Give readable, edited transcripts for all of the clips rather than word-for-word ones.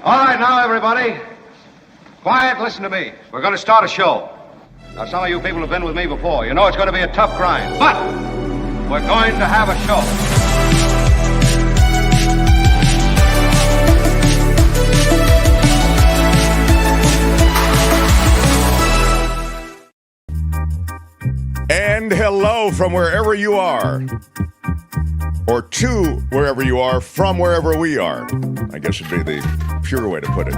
All right, now, everybody. Quiet, listen to me. We're going to start a show. Now, some of you people have been with me before. You know it's going to be a tough grind, but we're going to have a show. And hello from wherever you are. Or to wherever you are, from wherever we are. I guess would be the pure way to put it.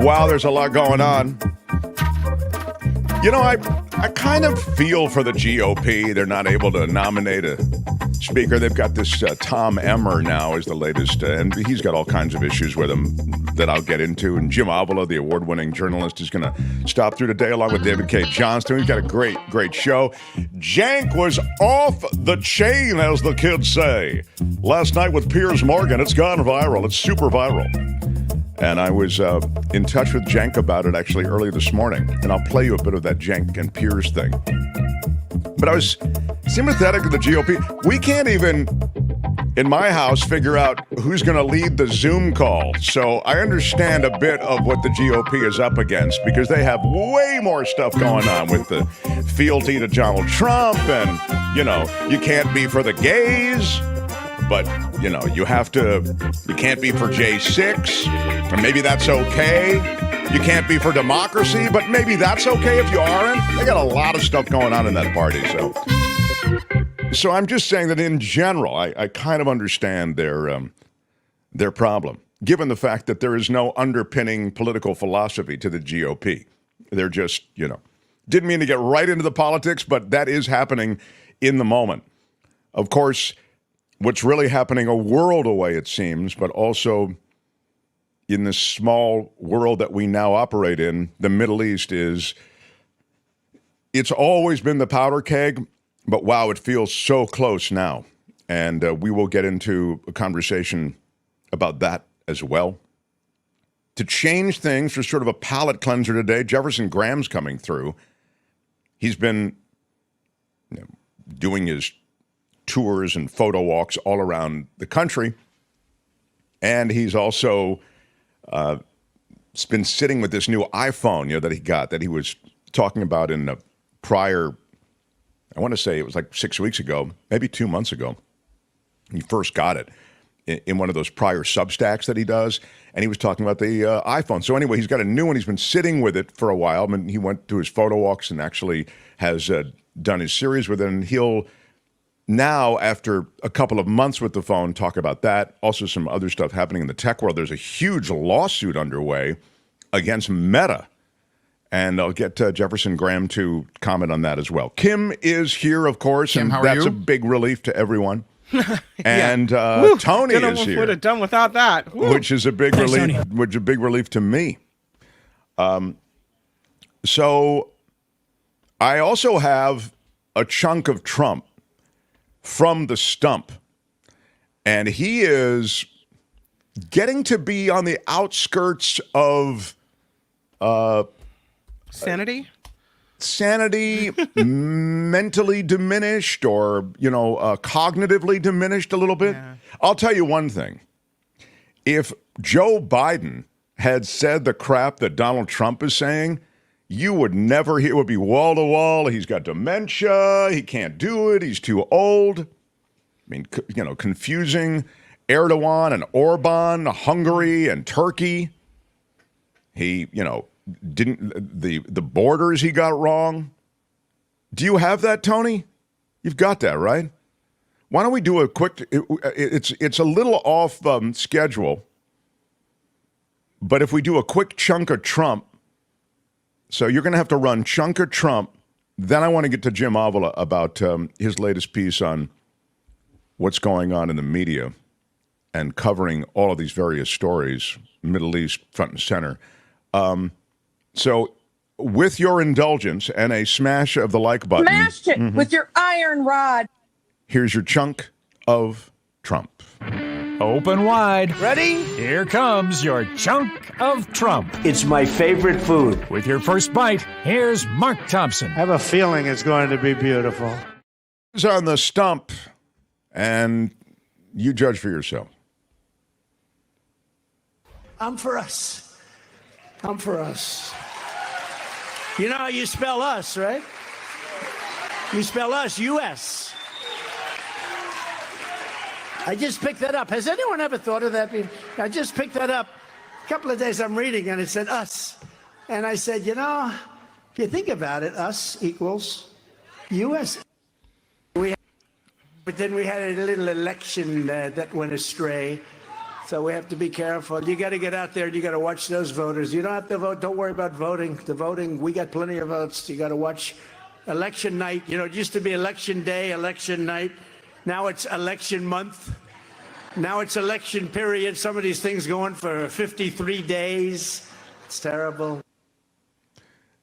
Wow, there's a lot going on. You know, I kind of feel for the GOP. They're not able to nominate a speaker. They've got this Tom Emmer now is the latest, and he's got all kinds of issues with him that I'll get into. And Jim Avila, the award-winning journalist, is going to stop through today along with David Cay Johnston. We've got a great show. Cenk was off the chain, as the kids say. Last night with Piers Morgan, it's gone viral. It's super viral. And I was in touch with Cenk about it actually early this morning. And I'll play you a bit of that Cenk and Piers thing. But I was sympathetic to the GOP. We can't even, in my house, figure out who's going to lead the Zoom call. So I understand a bit of what the GOP is up against because they have way more stuff going on with the fealty to Donald Trump. And, you know, you can't be for the gays. But, you know, you can't be for J6, or maybe that's okay. You can't be for democracy, but maybe that's okay if you aren't. They got a lot of stuff going on in that party, so I'm just saying that in general, I kind of understand their problem, given the fact that there is no underpinning political philosophy to the GOP. They're just, you know, didn't mean to get right into the politics, but that is happening in the moment. Of course, what's really happening a world away, it seems, but also in this small world that we now operate in, the Middle East it's always been the powder keg, but wow, it feels so close now. And we will get into a conversation about that as well. To change things for sort of a palate cleanser today, Jefferson Graham's coming through. He's been doing his tours and photo walks all around the country. And he's also been sitting with this new iPhone, that he got, that he was talking about in a prior, I want to say it was like 6 weeks ago, maybe 2 months ago. He first got it in one of those prior Substacks that he does. And he was talking about the iPhone. So anyway, he's got a new one. He's been sitting with it for a while. I mean, he went to his photo walks and actually has done his series with it. And he'll now, after a couple of months with the phone, talk about that. Also some other stuff happening in the tech world. There's a huge lawsuit underway against Meta. And I'll get Jefferson Graham to comment on that as well. Kim is here, of course, Kim, and that's a big relief to everyone. And Tony is here. Would have done without that. Woo. Which is a big relief. Which is a big relief to me. So I also have a chunk of Trump from the stump, and he is getting to be on the outskirts of sanity, mentally diminished, or cognitively diminished a little bit. Yeah. I'll tell you one thing: if Joe Biden had said the crap that Donald Trump is saying, you would never hear. It would be wall to wall. He's got dementia. He can't do it. He's too old. I mean, confusing Erdogan and Orban, Hungary and Turkey. He, didn't the borders he got wrong. Do you have that, Tony? You've got that, right? Why don't we do a quick? It's a little off schedule, but if we do a quick chunk of Trump. So you're going to have to run chunk of Trump. Then I want to get to Jim Avila about his latest piece on what's going on in the media and covering all of these various stories, Middle East front and center. So with your indulgence and a smash of the like button. Smash it with your iron rod. Here's your chunk of Trump. Open wide. Ready? Here comes your chunk of Trump. It's my favorite food. With your first bite, here's Mark Thompson. I have a feeling it's going to be beautiful. It's on the stump, and you judge for yourself. I'm for us. I'm for us. You know how you spell us, right? You spell us, U.S. I just picked that up. Has anyone ever thought of that? I just picked that up. A couple of days I'm reading and it said us. And I said, you know, if you think about it, us equals U.S. But then we had a little election that went astray. So we have to be careful. You got to get out there and you got to watch those voters. You don't have to vote. Don't worry about voting. The voting, we got plenty of votes. You got to watch election night. You know, it used to be election day, election night. Now it's election month. Now it's election period. Some of these things going for 53 days. It's terrible.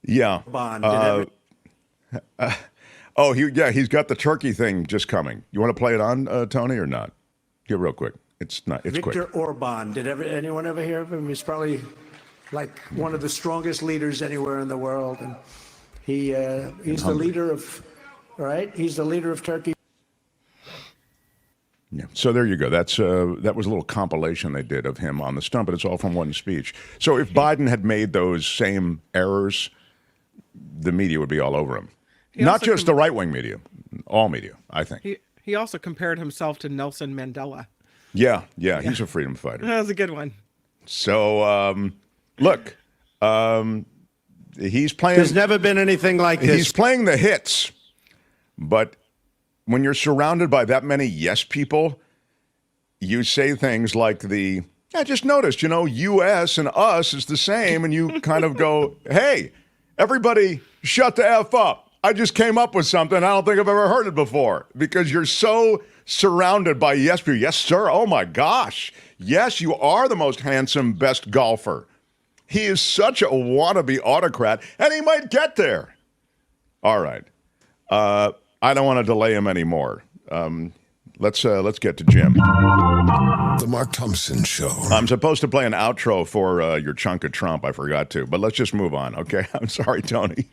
Yeah. Bond. He's got the turkey thing just coming. You want to play it on, Tony, or not? Get real quick. It's Viktor quick. Orban. Anyone ever hear of him? He's probably like one of the strongest leaders anywhere in the world, and he's the leader of, right? He's the leader of Turkey. Yeah. So there you go. That was a little compilation they did of him on the stump, but it's all from one speech. So if Biden had made those same errors, the media would be all over him. Not just the right-wing media, all media, I think. He also compared himself to Nelson Mandela. Yeah, he's a freedom fighter. That was a good one. So, look, he's playing. There's never been anything like this. He's playing the hits, but when you're surrounded by that many yes people, you say things like I just noticed, U.S. and us is the same, and you kind of go, hey, everybody shut the F up. I just came up with something. I don't think I've ever heard it before, because you're so surrounded by yes people. Yes, sir. Oh, my gosh. Yes, you are the most handsome, best golfer. He is such a wannabe autocrat, and he might get there. All right. I don't want to delay him anymore. Let's get to Jim. The Mark Thompson Show. I'm supposed to play an outro for your chunk of Trump. I forgot to, but let's just move on, okay? I'm sorry, Tony.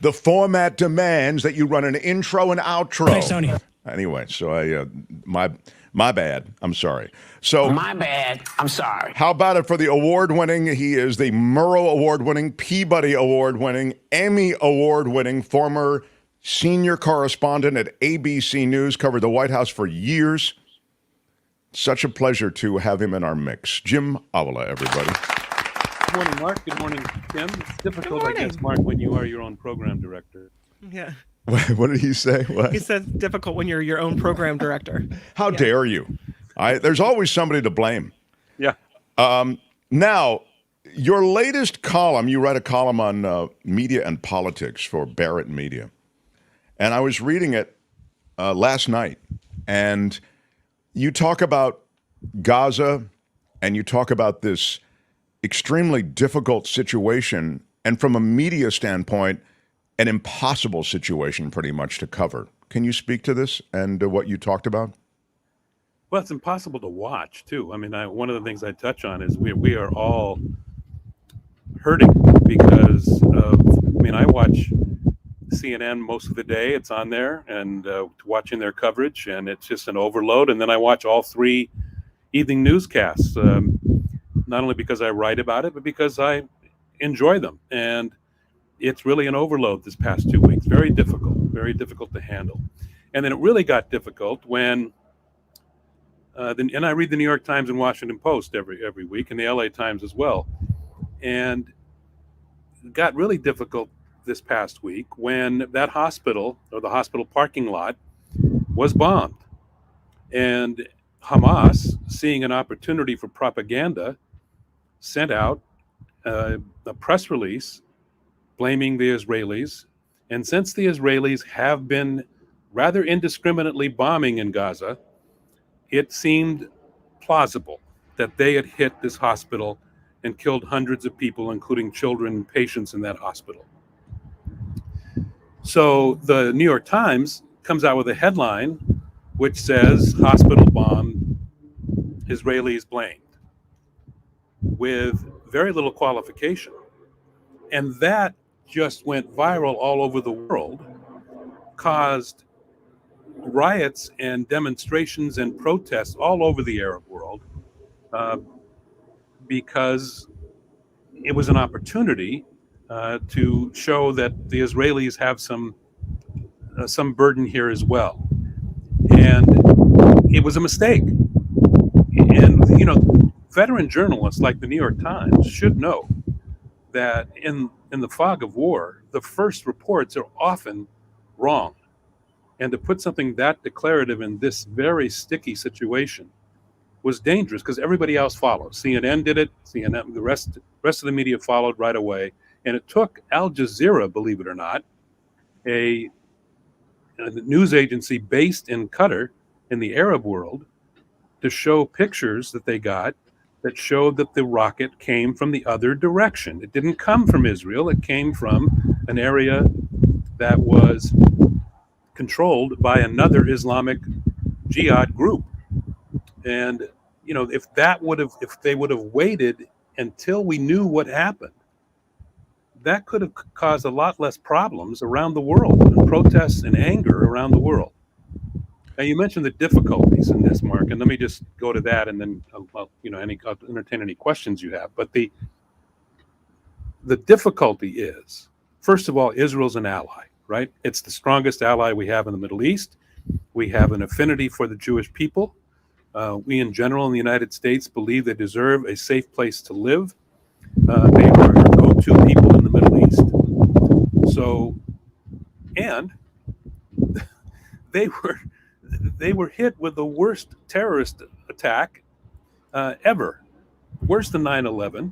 The format demands that you run an intro and outro. Thanks, Tony. Anyway, so my bad. I'm sorry. So my bad. I'm sorry. How about it for the award-winning? He is the Murrow Award-winning, Peabody Award-winning, Emmy Award-winning former senior correspondent at ABC News, covered the White House for years. Such a pleasure to have him in our mix. Jim Avila, everybody. Good morning, Mark. Good morning, Tim. It's difficult, I guess, Mark, when you are your own program director. Yeah. What did he say? What? He said it's difficult when you're your own program director. How dare you? There's always somebody to blame. Yeah. Now, your latest column, you write a column on media and politics for Barrett Media. And I was reading it last night, and you talk about Gaza, and you talk about this extremely difficult situation, and from a media standpoint, an impossible situation pretty much to cover. Can you speak to this and what you talked about? Well, it's impossible to watch, too. I mean, one of the things I touch on is we are all hurting because of, I watch CNN most of the day. It's on there, and watching their coverage, and it's just an overload. And then I watch all three evening newscasts, not only because I write about it, but because I enjoy them. And it's really an overload this past 2 weeks. Very difficult to handle. And then it really got difficult when, and I read the New York Times and Washington Post every week, and the LA Times as well. And it got really difficult this past week when that hospital, or the hospital parking lot, was bombed. And Hamas, seeing an opportunity for propaganda, sent out a press release blaming the Israelis. And since the Israelis have been rather indiscriminately bombing in Gaza, it seemed plausible that they had hit this hospital and killed hundreds of people, including children and patients in that hospital. So the New York Times comes out with a headline which says, "Hospital bomb, Israelis blamed," with very little qualification. And that just went viral all over the world, caused riots and demonstrations and protests all over the Arab world. because it was an opportunity to show that the Israelis have some burden here as well. And it was a mistake. And, veteran journalists like the New York Times should know that in the fog of war, the first reports are often wrong. And to put something that declarative in this very sticky situation was dangerous because everybody else followed. CNN did it. CNN, the rest of the media followed right away. And it took Al Jazeera, believe it or not, a news agency based in Qatar in the Arab world, to show pictures that they got that showed that the rocket came from the other direction. It didn't come from Israel. It came from an area that was controlled by another Islamic jihad group. And, if they would have waited until we knew what happened, that could have caused a lot less problems around the world and protests and anger around the world. Now, you mentioned the difficulties in this, Mark, and let me just go to that, and then I'll entertain any questions you have. But the difficulty is, first of all, Israel's an ally, right? It's the strongest ally we have in the Middle East. We have an affinity for the Jewish people. We, in general, in the United States, believe they deserve a safe place to live. They are go-to people in the Middle East. So, and they were hit with the worst terrorist attack ever, worse than 9/11.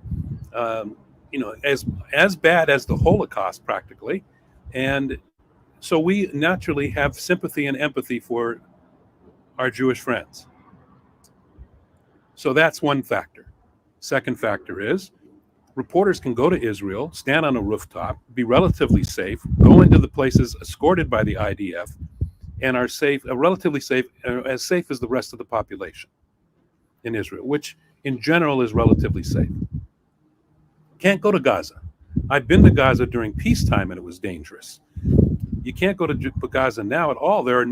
As bad as the Holocaust, practically. And so we naturally have sympathy and empathy for our Jewish friends. So that's one factor. Second factor is reporters can go to Israel, stand on a rooftop, be relatively safe, go into the places escorted by the IDF, and are safe, relatively safe, as safe as the rest of the population in Israel, which in general is relatively safe. Can't go to Gaza. I've been to Gaza during peacetime and it was dangerous. You can't go to Gaza now at all. I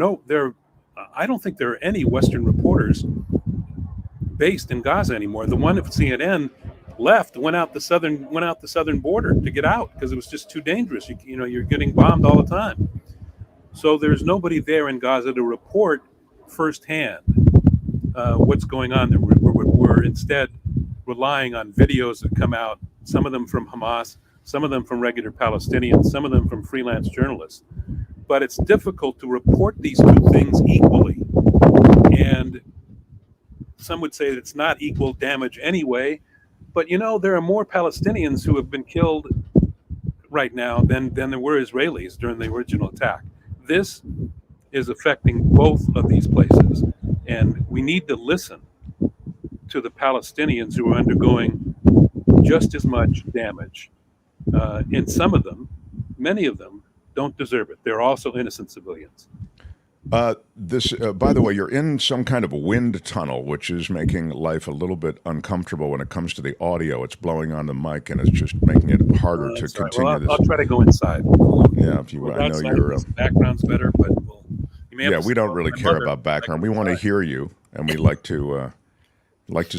don't think there are any Western reporters based in Gaza anymore. The one at CNN left, went out the southern border to get out because it was just too dangerous. You're getting bombed all the time. So there's nobody there in Gaza to report firsthand what's going on there. We're instead relying on videos that come out, some of them from Hamas, some of them from regular Palestinians, some of them from freelance journalists. But it's difficult to report these two things equally. And some would say that it's not equal damage anyway. But there are more Palestinians who have been killed right now than there were Israelis during the original attack. This is affecting both of these places. And we need to listen to the Palestinians who are undergoing just as much damage. And some of them, many of them, don't deserve it. They're also innocent civilians. By the way, you're in some kind of a wind tunnel, which is making life a little bit uncomfortable when it comes to the audio. It's blowing on the mic, and it's just making it harder to continue well, this. I'll try to go inside. Yeah, if you, I know your background's better, but we don't really care about background. We want to hear you, and we like to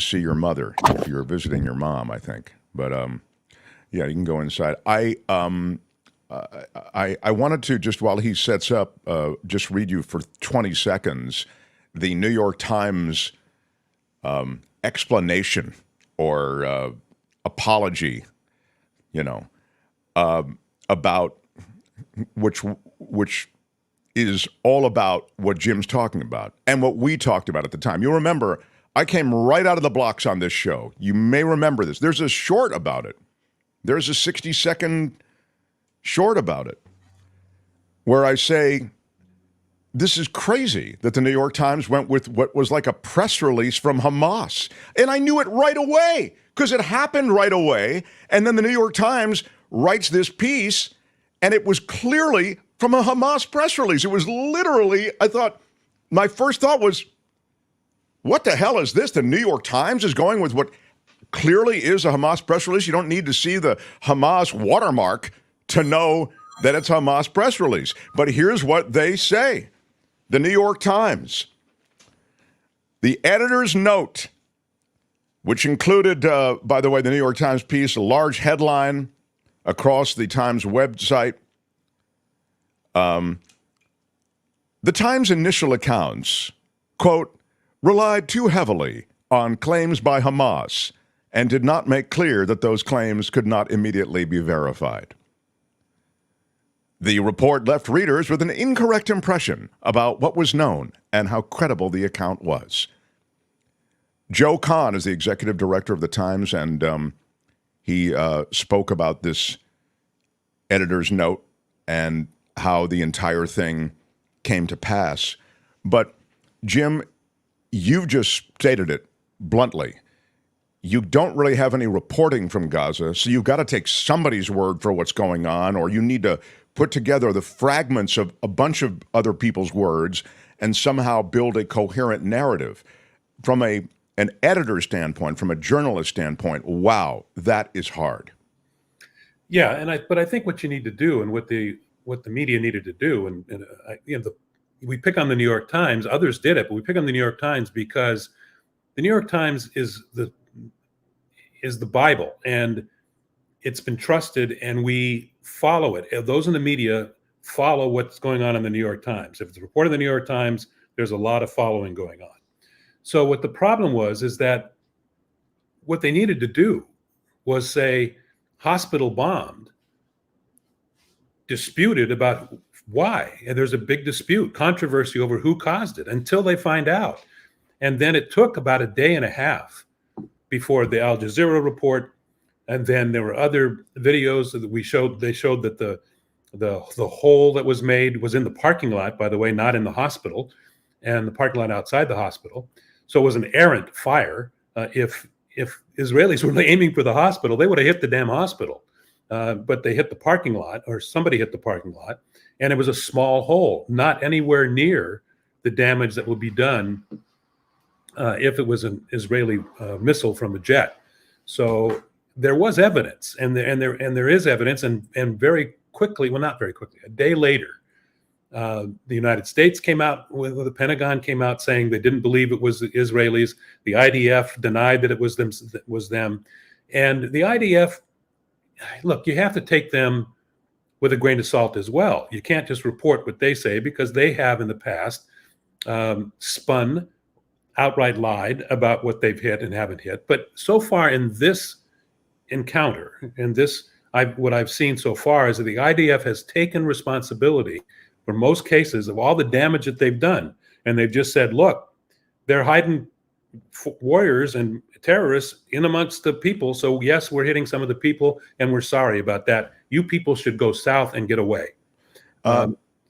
see your mother if you're visiting your mom, I think. But you can go inside. I wanted to, just while he sets up, just read you for 20 seconds the New York Times explanation or apology, about which is all about what Jim's talking about and what we talked about at the time. You'll remember, I came right out of the blocks on this show. You may remember this. There's a short about it. There's a 60-second short about it where I say, this is crazy that the New York Times went with what was like a press release from Hamas. And I knew it right away because it happened right away. And then the New York Times writes this piece, and it was clearly from a Hamas press release. It was literally, my first thought was, what the hell is this? The New York Times is going with what clearly is a Hamas press release. You don't need to see the Hamas watermark to know that it's a Hamas press release. But here's what they say. The New York Times. The editor's note. which included, by the way, the New York Times piece, a large headline across the Times website. The Times' initial accounts, quote, relied too heavily on claims by Hamas and did not make clear that those claims could not immediately be verified. The report left readers with an incorrect impression about what was known and how credible the account was. Joe Kahn is the executive director of the Times, and he spoke about this editor's note and how the entire thing came to pass. But, Jim, you've just stated it bluntly. You don't really have any reporting from Gaza, so you've got to take somebody's word for what's going on, or you need to put together the fragments of a bunch of other people's words and somehow build a coherent narrative. From an editor standpoint, from a journalist standpoint, wow, that is hard. Yeah, but I think what you need to do, and what the media needed to do, we pick on the New York Times. Others did it, but we pick on the New York Times because the New York Times is the Bible, and it's been trusted, and we follow it. Those in the media follow what's going on in the New York Times. If it's reported in the New York Times, there's a lot of following going on. So what the problem is that what they needed to do was say, hospital bombed, disputed about why. And there's a big dispute, controversy over who caused it until they find out. And then it took about a day and a half before the Al Jazeera report. And then there were other videos that we showed. They showed that the hole that was made was in the parking lot, by the way, not in the hospital, and the parking lot outside the hospital. So it was an errant fire. If Israelis were aiming for the hospital, they would have hit the damn hospital. But they hit the parking lot, or somebody hit the parking lot, and it was a small hole, not anywhere near the damage that would be done if it was an Israeli missile from a jet. So there was evidence, and there is evidence, and very quickly, well, not very quickly, a day later, the United States came out, the Pentagon came out saying they didn't believe it was the Israelis. The IDF denied that it was them. And the IDF, look, you have to take them with a grain of salt as well. You can't just report what they say, because they have in the past spun, outright lied about what they've hit and haven't hit. But so far in this encounter, what I've seen so far is that the IDF has taken responsibility for most cases of all the damage that they've done. And they've just said, look, they're hiding warriors and terrorists in amongst the people. So yes, we're hitting some of the people, and we're sorry about that. You people should go south and get away.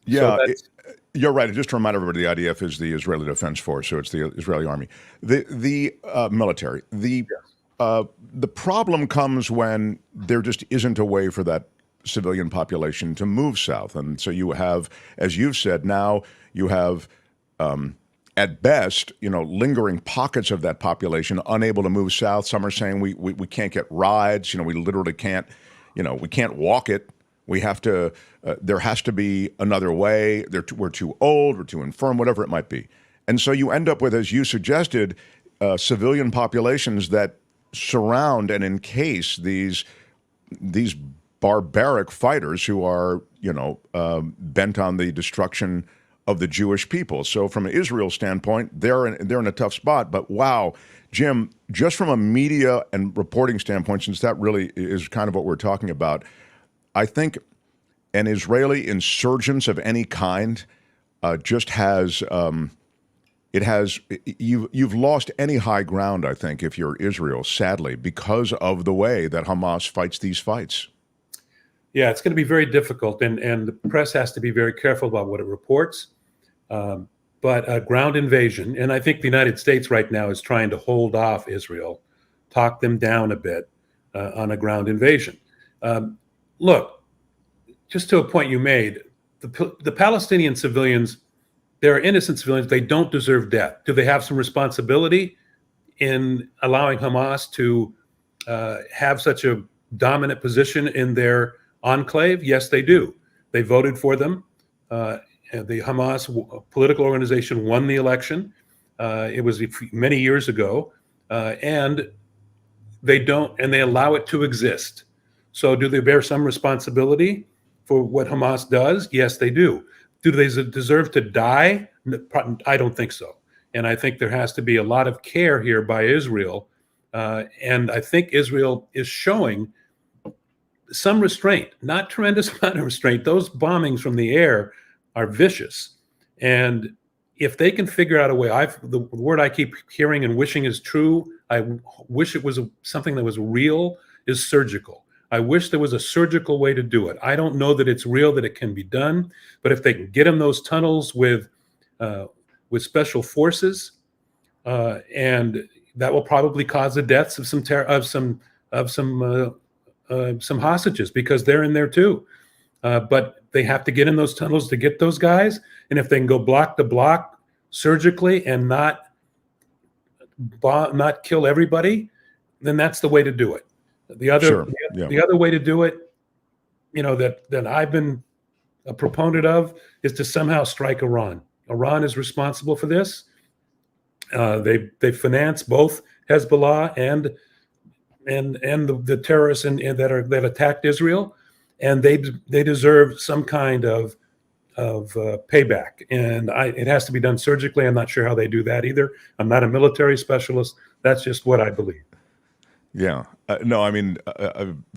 You're right. Just to remind everybody, the IDF is the Israeli Defense Force, so it's the Israeli Army, the military. The problem comes when there just isn't a way for that civilian population to move south. And so you have, as you've said, now you have, at best, lingering pockets of that population unable to move south. Some are saying we can't get rides. We literally can't, we can't walk it. We have to, there has to be another way. We're too old, we're too infirm, whatever it might be. And so you end up with, as you suggested, civilian populations that surround and encase these barbaric fighters who are, bent on the destruction of the Jewish people. So from an Israel standpoint, they're in a tough spot. But wow, Jim, just from a media and reporting standpoint, since that really is kind of what we're talking about, I think an Israeli insurgence of any kind just has you've lost any high ground, I think, if you're Israel, sadly, because of the way that Hamas fights these fights. Yeah, it's going to be very difficult, and the press has to be very careful about what it reports. But a ground invasion, and I think the United States right now is trying to hold off Israel, talk them down a bit on a ground invasion. Look, just to a point you made, the Palestinian civilians, they're innocent civilians. They don't deserve death. Do they have some responsibility in allowing Hamas to have such a dominant position in their enclave? Yes, they do. They voted for them. The Hamas political organization won the election. It was many years ago. And they don't, and they allow it to exist. So do they bear some responsibility for what Hamas does? Yes, they do. Do they deserve to die? I don't think so. And I think there has to be a lot of care here by Israel. And I think Israel is showing some restraint, not tremendous amount of restraint. Those bombings from the air are vicious. And if they can figure out a way, the word I keep hearing and wishing is true, I wish it was something that was real, is surgical. I wish there was a surgical way to do it. I don't know that it's real, that it can be done, but if they can get in those tunnels with special forces, and that will probably cause the deaths of some hostages, because they're in there too. But they have to get in those tunnels to get those guys, and if they can go block to block surgically and not kill everybody, then that's the way to do it. The other way to do it, that I've been a proponent of, is to somehow strike Iran. Iran is responsible for this. They finance both Hezbollah and the terrorists that attacked Israel, and they deserve some kind of payback. And it has to be done surgically. I'm not sure how they do that either. I'm not a military specialist. That's just what I believe. Yeah. No, I mean,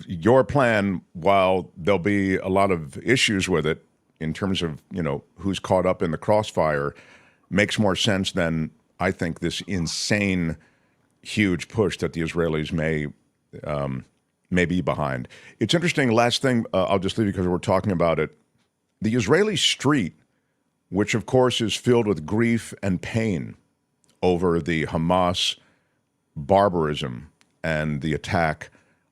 your plan, while there'll be a lot of issues with it in terms of, who's caught up in the crossfire, makes more sense than, I think, this insane, huge push that the Israelis may be behind. It's interesting. Last thing, I'll just leave you because we're talking about it. The Israeli street, which of course is filled with grief and pain over the Hamas barbarism and the attack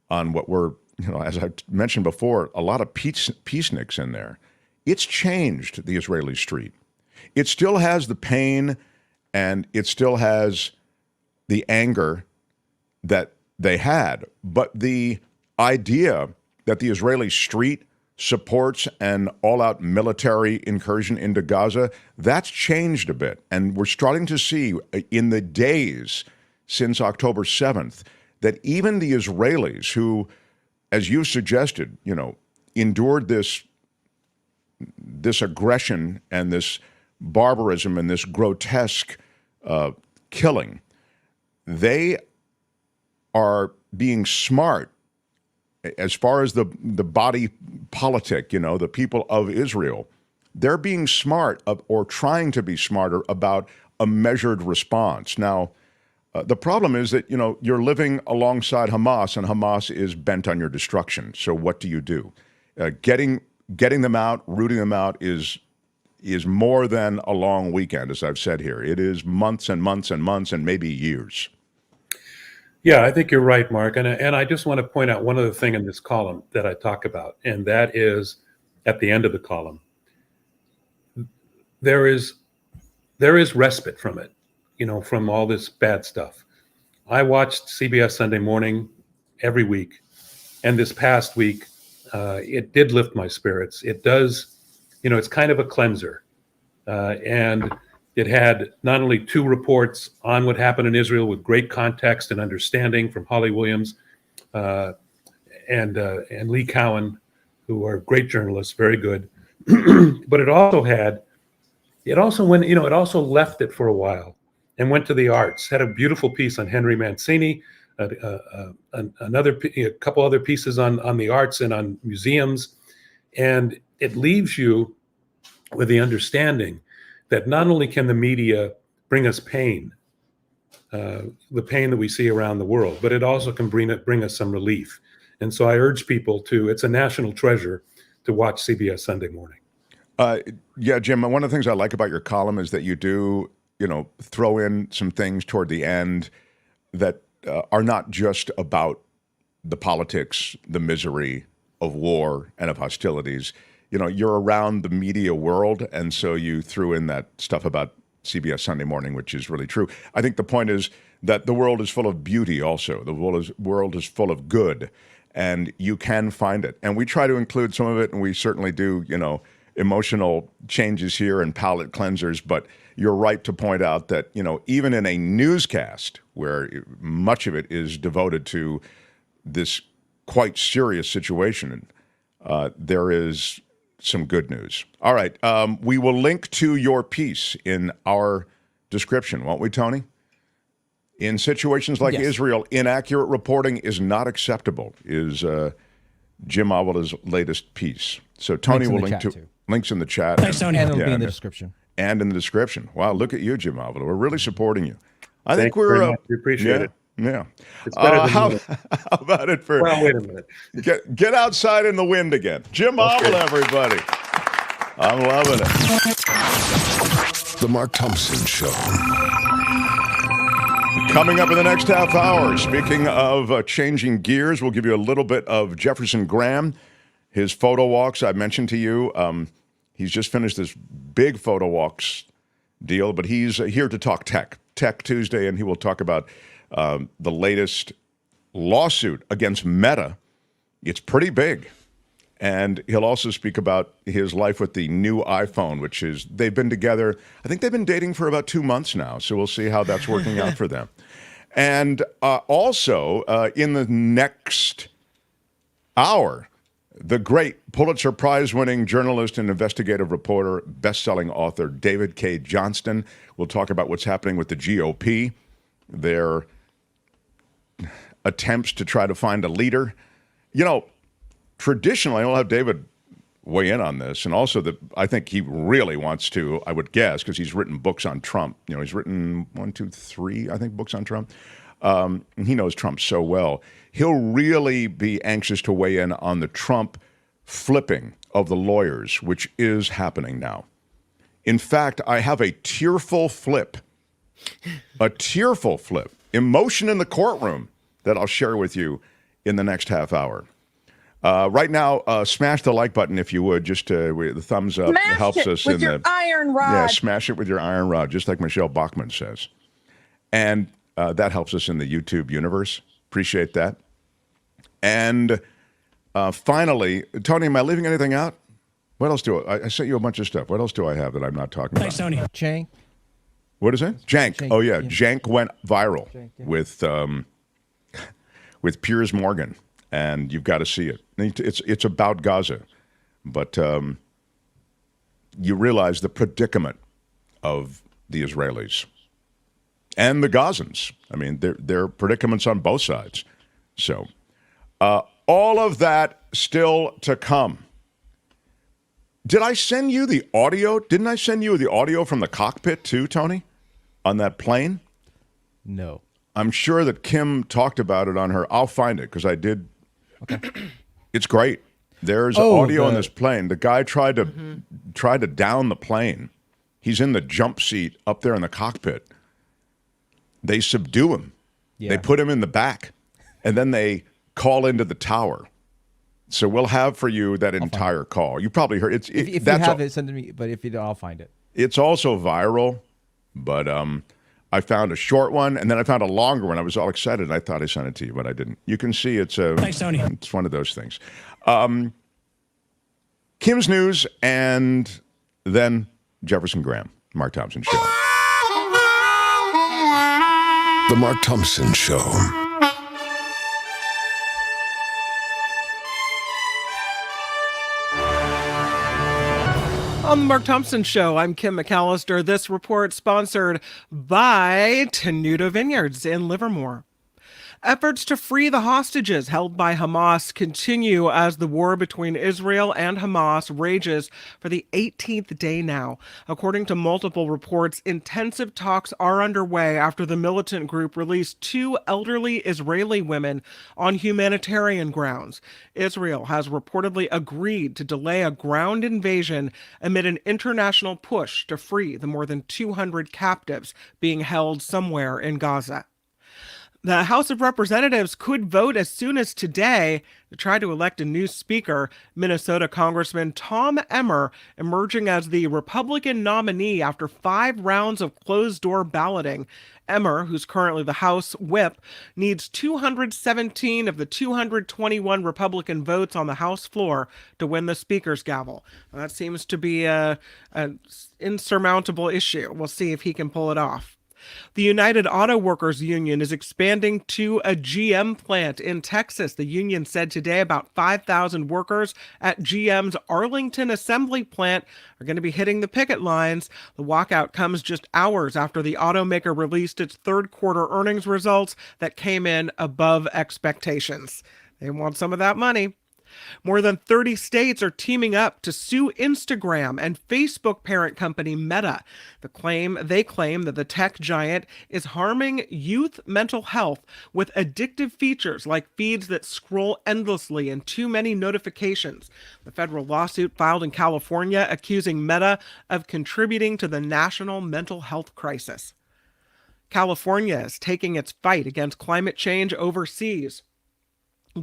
on what were, as I mentioned before, a lot of peaceniks in there. It's changed the Israeli street. It still has the pain and it still has the anger that they had. But the idea that the Israeli street supports an all-out military incursion into Gaza, that's changed a bit. And we're starting to see in the days since October 7th that even the Israelis who, as you suggested, endured this aggression and this barbarism and this grotesque killing, they are being smart as far as the body politic, the people of Israel. They're being smart or trying to be smarter about a measured response. Now, the problem is that, you're living alongside Hamas, and Hamas is bent on your destruction. So what do you do? Getting them out, rooting them out is more than a long weekend, as I've said here. It is months and months and months and maybe years. Yeah, I think you're right, Mark. And I just want to point out one other thing in this column that I talk about, and that is at the end of the column. There is respite from it, from all this bad stuff. I watched CBS Sunday Morning every week, and this past week, it did lift my spirits. It does, it's kind of a cleanser. And it had not only two reports on what happened in Israel with great context and understanding from Holly Williams and Lee Cowan, who are great journalists, very good. But it also left it for a while and went to the arts. Had a beautiful piece on Henry Mancini, a couple other pieces on the arts and on museums, and it leaves you with the understanding that not only can the media bring us pain, the pain that we see around the world, but it also can bring us some relief. And so I urge people it's a national treasure to watch CBS Sunday Morning. Yeah, Jim, one of the things I like about your column is that you do, throw in some things toward the end that are not just about the politics, the misery of war and of hostilities. You're around the media world, and so you threw in that stuff about CBS Sunday Morning, which is really true. I think the point is that the world is full of beauty also. The world is full of good, and you can find it. And we try to include some of it, and we certainly do, emotional changes here and palate cleansers, but you're right to point out that, even in a newscast where much of it is devoted to this quite serious situation, there is some good news. All right. We will link to your piece in our description, won't we, Tony? In situations like Israel, inaccurate reporting is not acceptable, is Jim Avila's latest piece. So Tony will link to links in the chat. Thanks, Tony. And it'll be in the description. And in the description. Wow, look at you, Jim Avila. We're really supporting you. I think we're very much. We appreciate it. Yeah. It's better than how about it for Well, wait a minute. Get outside in the wind again. Jim Avila, everybody. I'm loving it. The Mark Thompson Show. Coming up in the next half hour, speaking of changing gears, we'll give you a little bit of Jefferson Graham, his photo walks I mentioned to you. He's just finished this big photo walks deal, but he's here to talk Tech Tuesday, and he will talk about the latest lawsuit against Meta. It's pretty big. And he'll also speak about his life with the new iPhone, which is, they've been together, I think they've been dating for about 2 months now, so we'll see how that's working out for them. And also, in the next hour, the great Pulitzer Prize-winning journalist and investigative reporter, best-selling author David Cay Johnston will talk about what's happening with the GOP, their attempts to try to find a leader. Traditionally, I'll have David weigh in on this, and also that I think he really wants to, I would guess, because he's written books on Trump. He's written 1, 2, 3, I think, books on Trump. And he knows Trump so well. He'll really be anxious to weigh in on the Trump flipping of the lawyers, which is happening now. In fact, I have a tearful flip, emotion in the courtroom that I'll share with you in the next half hour. Right now, smash the like button if you would, just the thumbs up. Smash helps it us with in your iron rod. Yeah, smash it with your iron rod, just like Michelle Bachmann says. And that helps us in the YouTube universe. Appreciate that. And finally, Tony, am I leaving anything out? What else do I sent you a bunch of stuff. What else do I have that I'm not talking Thanks, about? Tony. Cenk. What is it? Cenk. Oh, yeah. Yeah. Cenk went viral Cenk, with Piers Morgan. And you've got to see it. It's about Gaza, but you realize the predicament of the Israelis and the Gazans. I mean, there are predicaments on both sides. So all of that still to come. Did I send you the audio? Didn't I send you the audio from the cockpit too, Tony, on that plane? No. I'm sure that Kim talked about it on her. I'll find it because I did. Okay. It's great. There's audio on this plane. The guy tried to down the plane. He's in the jump seat up there in the cockpit. They subdue him. Yeah. They put him in the back, and then they call into the tower. So we'll have for you that entire call. You probably heard it. If you have it, send it to me. But if you don't, I'll find it. It's also viral, but I found a short one, and then I found a longer one. I was all excited, and I thought I sent it to you, but I didn't. You can see it's Thanks, Tony. It's one of those things. Kim's news, and then Jefferson Graham, Mark Thompson Show. The Mark Thompson Show. On the Mark Thompson Show, I'm Kim McAllister. This report sponsored by Tenuta Vineyards in Livermore. Efforts to free the hostages held by Hamas continue as the war between Israel and Hamas rages for the 18th day now. According to multiple reports, intensive talks are underway after the militant group released 2 elderly Israeli women on humanitarian grounds. Israel has reportedly agreed to delay a ground invasion amid an international push to free the more than 200 captives being held somewhere in Gaza. The House of Representatives could vote as soon as today to try to elect a new speaker. Minnesota Congressman Tom Emmer emerging as the Republican nominee after 5 rounds of closed-door balloting. Emmer, who's currently the House whip, needs 217 of the 221 Republican votes on the House floor to win the Speaker's gavel. That seems to be an insurmountable issue. We'll see if he can pull it off. The United Auto Workers Union is expanding to a GM plant in Texas. The union said today about 5,000 workers at GM's Arlington assembly plant are going to be hitting the picket lines. The walkout comes just hours after the automaker released its third quarter earnings results that came in above expectations. They want some of that money. More than 30 states are teaming up to sue Instagram and Facebook parent company Meta. They claim that the tech giant is harming youth mental health with addictive features like feeds that scroll endlessly and too many notifications. The federal lawsuit filed in California accusing Meta of contributing to the national mental health crisis. California is taking its fight against climate change overseas.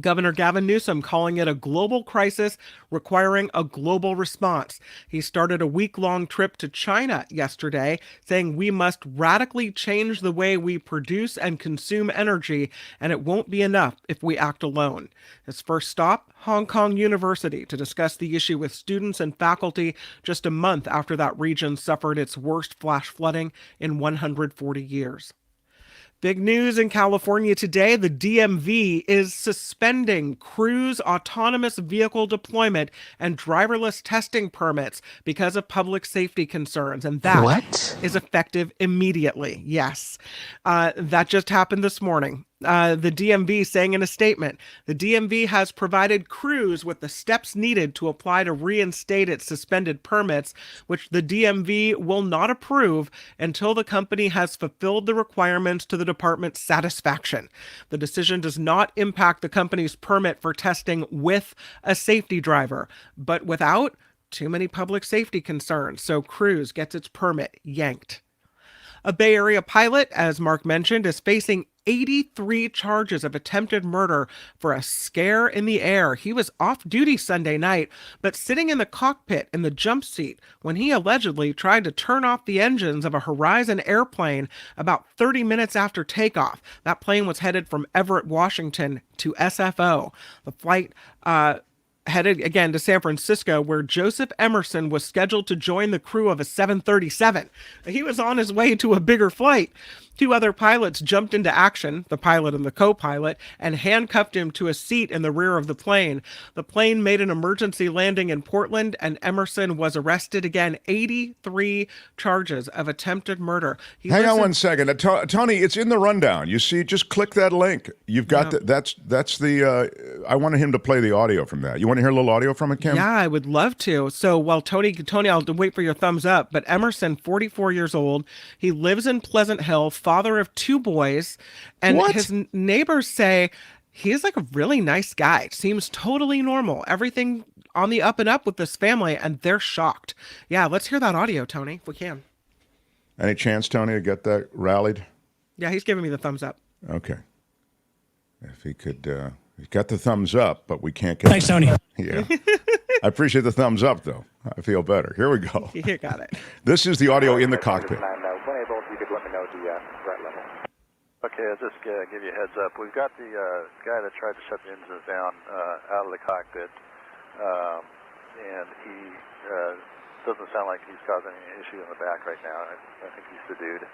Governor Gavin Newsom calling it a global crisis requiring a global response. He started a week-long trip to China yesterday, saying we must radically change the way we produce and consume energy, and it won't be enough if we act alone. His first stop, Hong Kong University, to discuss the issue with students and faculty just a month after that region suffered its worst flash flooding in 140 years. Big news in California today. The DMV is suspending cruise autonomous vehicle deployment and driverless testing permits because of public safety concerns. And that is effective immediately. Yes. That just happened this morning. The DMV saying in a statement, the DMV has provided crews with the steps needed to apply to reinstate its suspended permits, which the DMV will not approve until the company has fulfilled the requirements to the department's satisfaction. The decision does not impact the company's permit for testing with a safety driver, but without, too many public safety concerns, so Cruise gets its permit yanked. A Bay Area pilot, as Mark mentioned, is facing 83 charges of attempted murder for a scare in the air. He was off duty Sunday night, but sitting in the cockpit in the jump seat when he allegedly tried to turn off the engines of a Horizon airplane about 30 minutes after takeoff. That plane was headed from Everett, Washington to SFO. The flight headed again to San Francisco, where Joseph Emerson was scheduled to join the crew of a 737. He was on his way to a bigger flight. 2 other pilots jumped into action, the pilot and the co-pilot, and handcuffed him to a seat in the rear of the plane. The plane made an emergency landing in Portland, and Emerson was arrested again. 83 charges of attempted murder. Hang on one second. Tony, it's in the rundown. You see, just click that link. You've got that's the, I wanted him to play the audio from that. You want to hear a little audio from it, Kim? Yeah, I would love to. So, well, Tony, I'll wait for your thumbs up, but Emerson, 44 years old, he lives in Pleasant Hill, father of 2 boys, and his neighbors say he's like a really nice guy. Seems totally normal. Everything on the up and up with this family, and they're shocked. Yeah, let's hear that audio, Tony, if we can. Any chance, Tony, to get that rallied? Yeah, he's giving me the thumbs up. Okay. If he could, he's got the thumbs up, but we can't get. Thanks, Tony. Yeah. I appreciate the thumbs up, though. I feel better. Here we go. You got it. This is the audio in the cockpit. Okay, I'll just give you a heads up. We've got the guy that tried to shut the engines down out of the cockpit, and he doesn't sound like he's causing any issue in the back right now. I think he's the dude.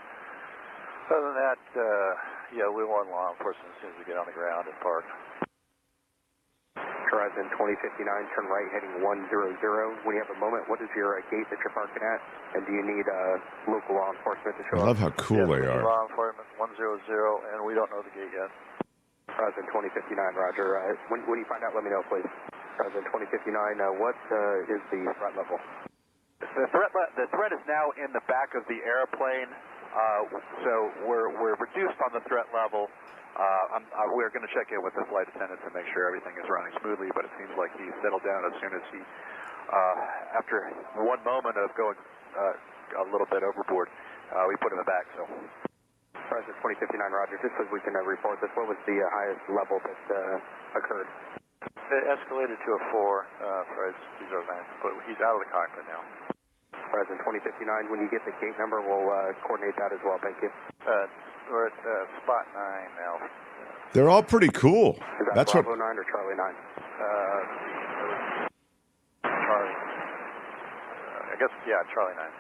Other than that, yeah, we want law enforcement as soon as we get on the ground and park. Horizon 2059, turn right, heading 100. When you have a moment, what is your gate that you're parking at? And do you need local law enforcement to show up? I love how cool they are. Law enforcement 100, and we don't know the gate yet. Horizon 2059, roger. When you find out, let me know, please. Horizon 2059, what is the threat level? The threat is now in the back of the airplane, so we're reduced on the threat level. We're going to check in with the flight attendant to make sure everything is running smoothly, but it seems like he settled down as soon as he, after one moment of going a little bit overboard, we put him back. So President 2059, Roger. Just so we can report this, what was the highest level that occurred? It escalated to a 4 for 209, but he's out of the cockpit now. President 2059, when you get the gate number, we'll coordinate that as well. Thank you. We're at spot 9 now. They're all pretty cool. Is that That's Bravo what. 9 or Charlie 9? Charlie. I guess, yeah, Charlie 9.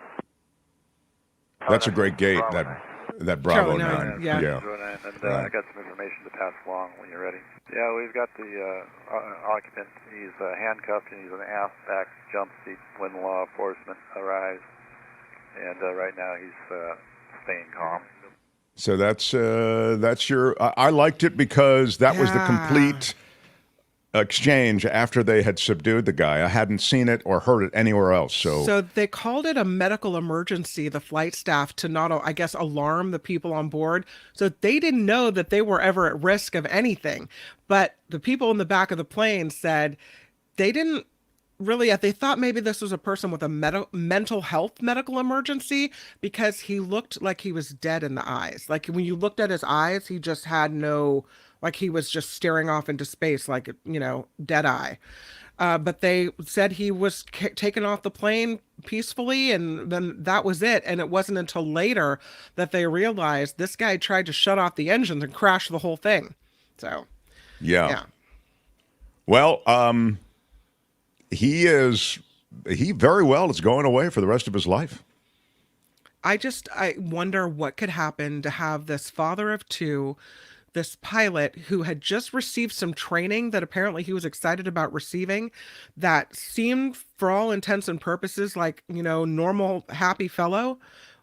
That's a great gate. Bravo That Bravo Charlie 9, 9. yeah. And I got some information to pass along when you're ready. Yeah, we've got the occupant. He's handcuffed and he's in an aft back jump seat when law enforcement arrives. And right now he's staying calm. So that's your. I liked it because that was the complete exchange after they had subdued the guy. I hadn't seen it or heard it anywhere else. So they called it a medical emergency, the flight staff, to not, I guess, alarm the people on board. So they didn't know that they were ever at risk of anything. But the people in the back of the plane said they didn't really, they thought maybe this was a person with a mental health medical emergency because he looked like he was dead in the eyes. Like when you looked at his eyes, he just had no, like he was just staring off into space, like, dead eye. But they said he was taken off the plane peacefully, and then that was it. And it wasn't until later that they realized this guy tried to shut off the engines and crash the whole thing. So, yeah. Well, he very well is going away for the rest of his life. I wonder what could happen to have this father of two, this pilot who had just received some training that apparently he was excited about receiving, that seemed for all intents and purposes like, normal, happy fellow.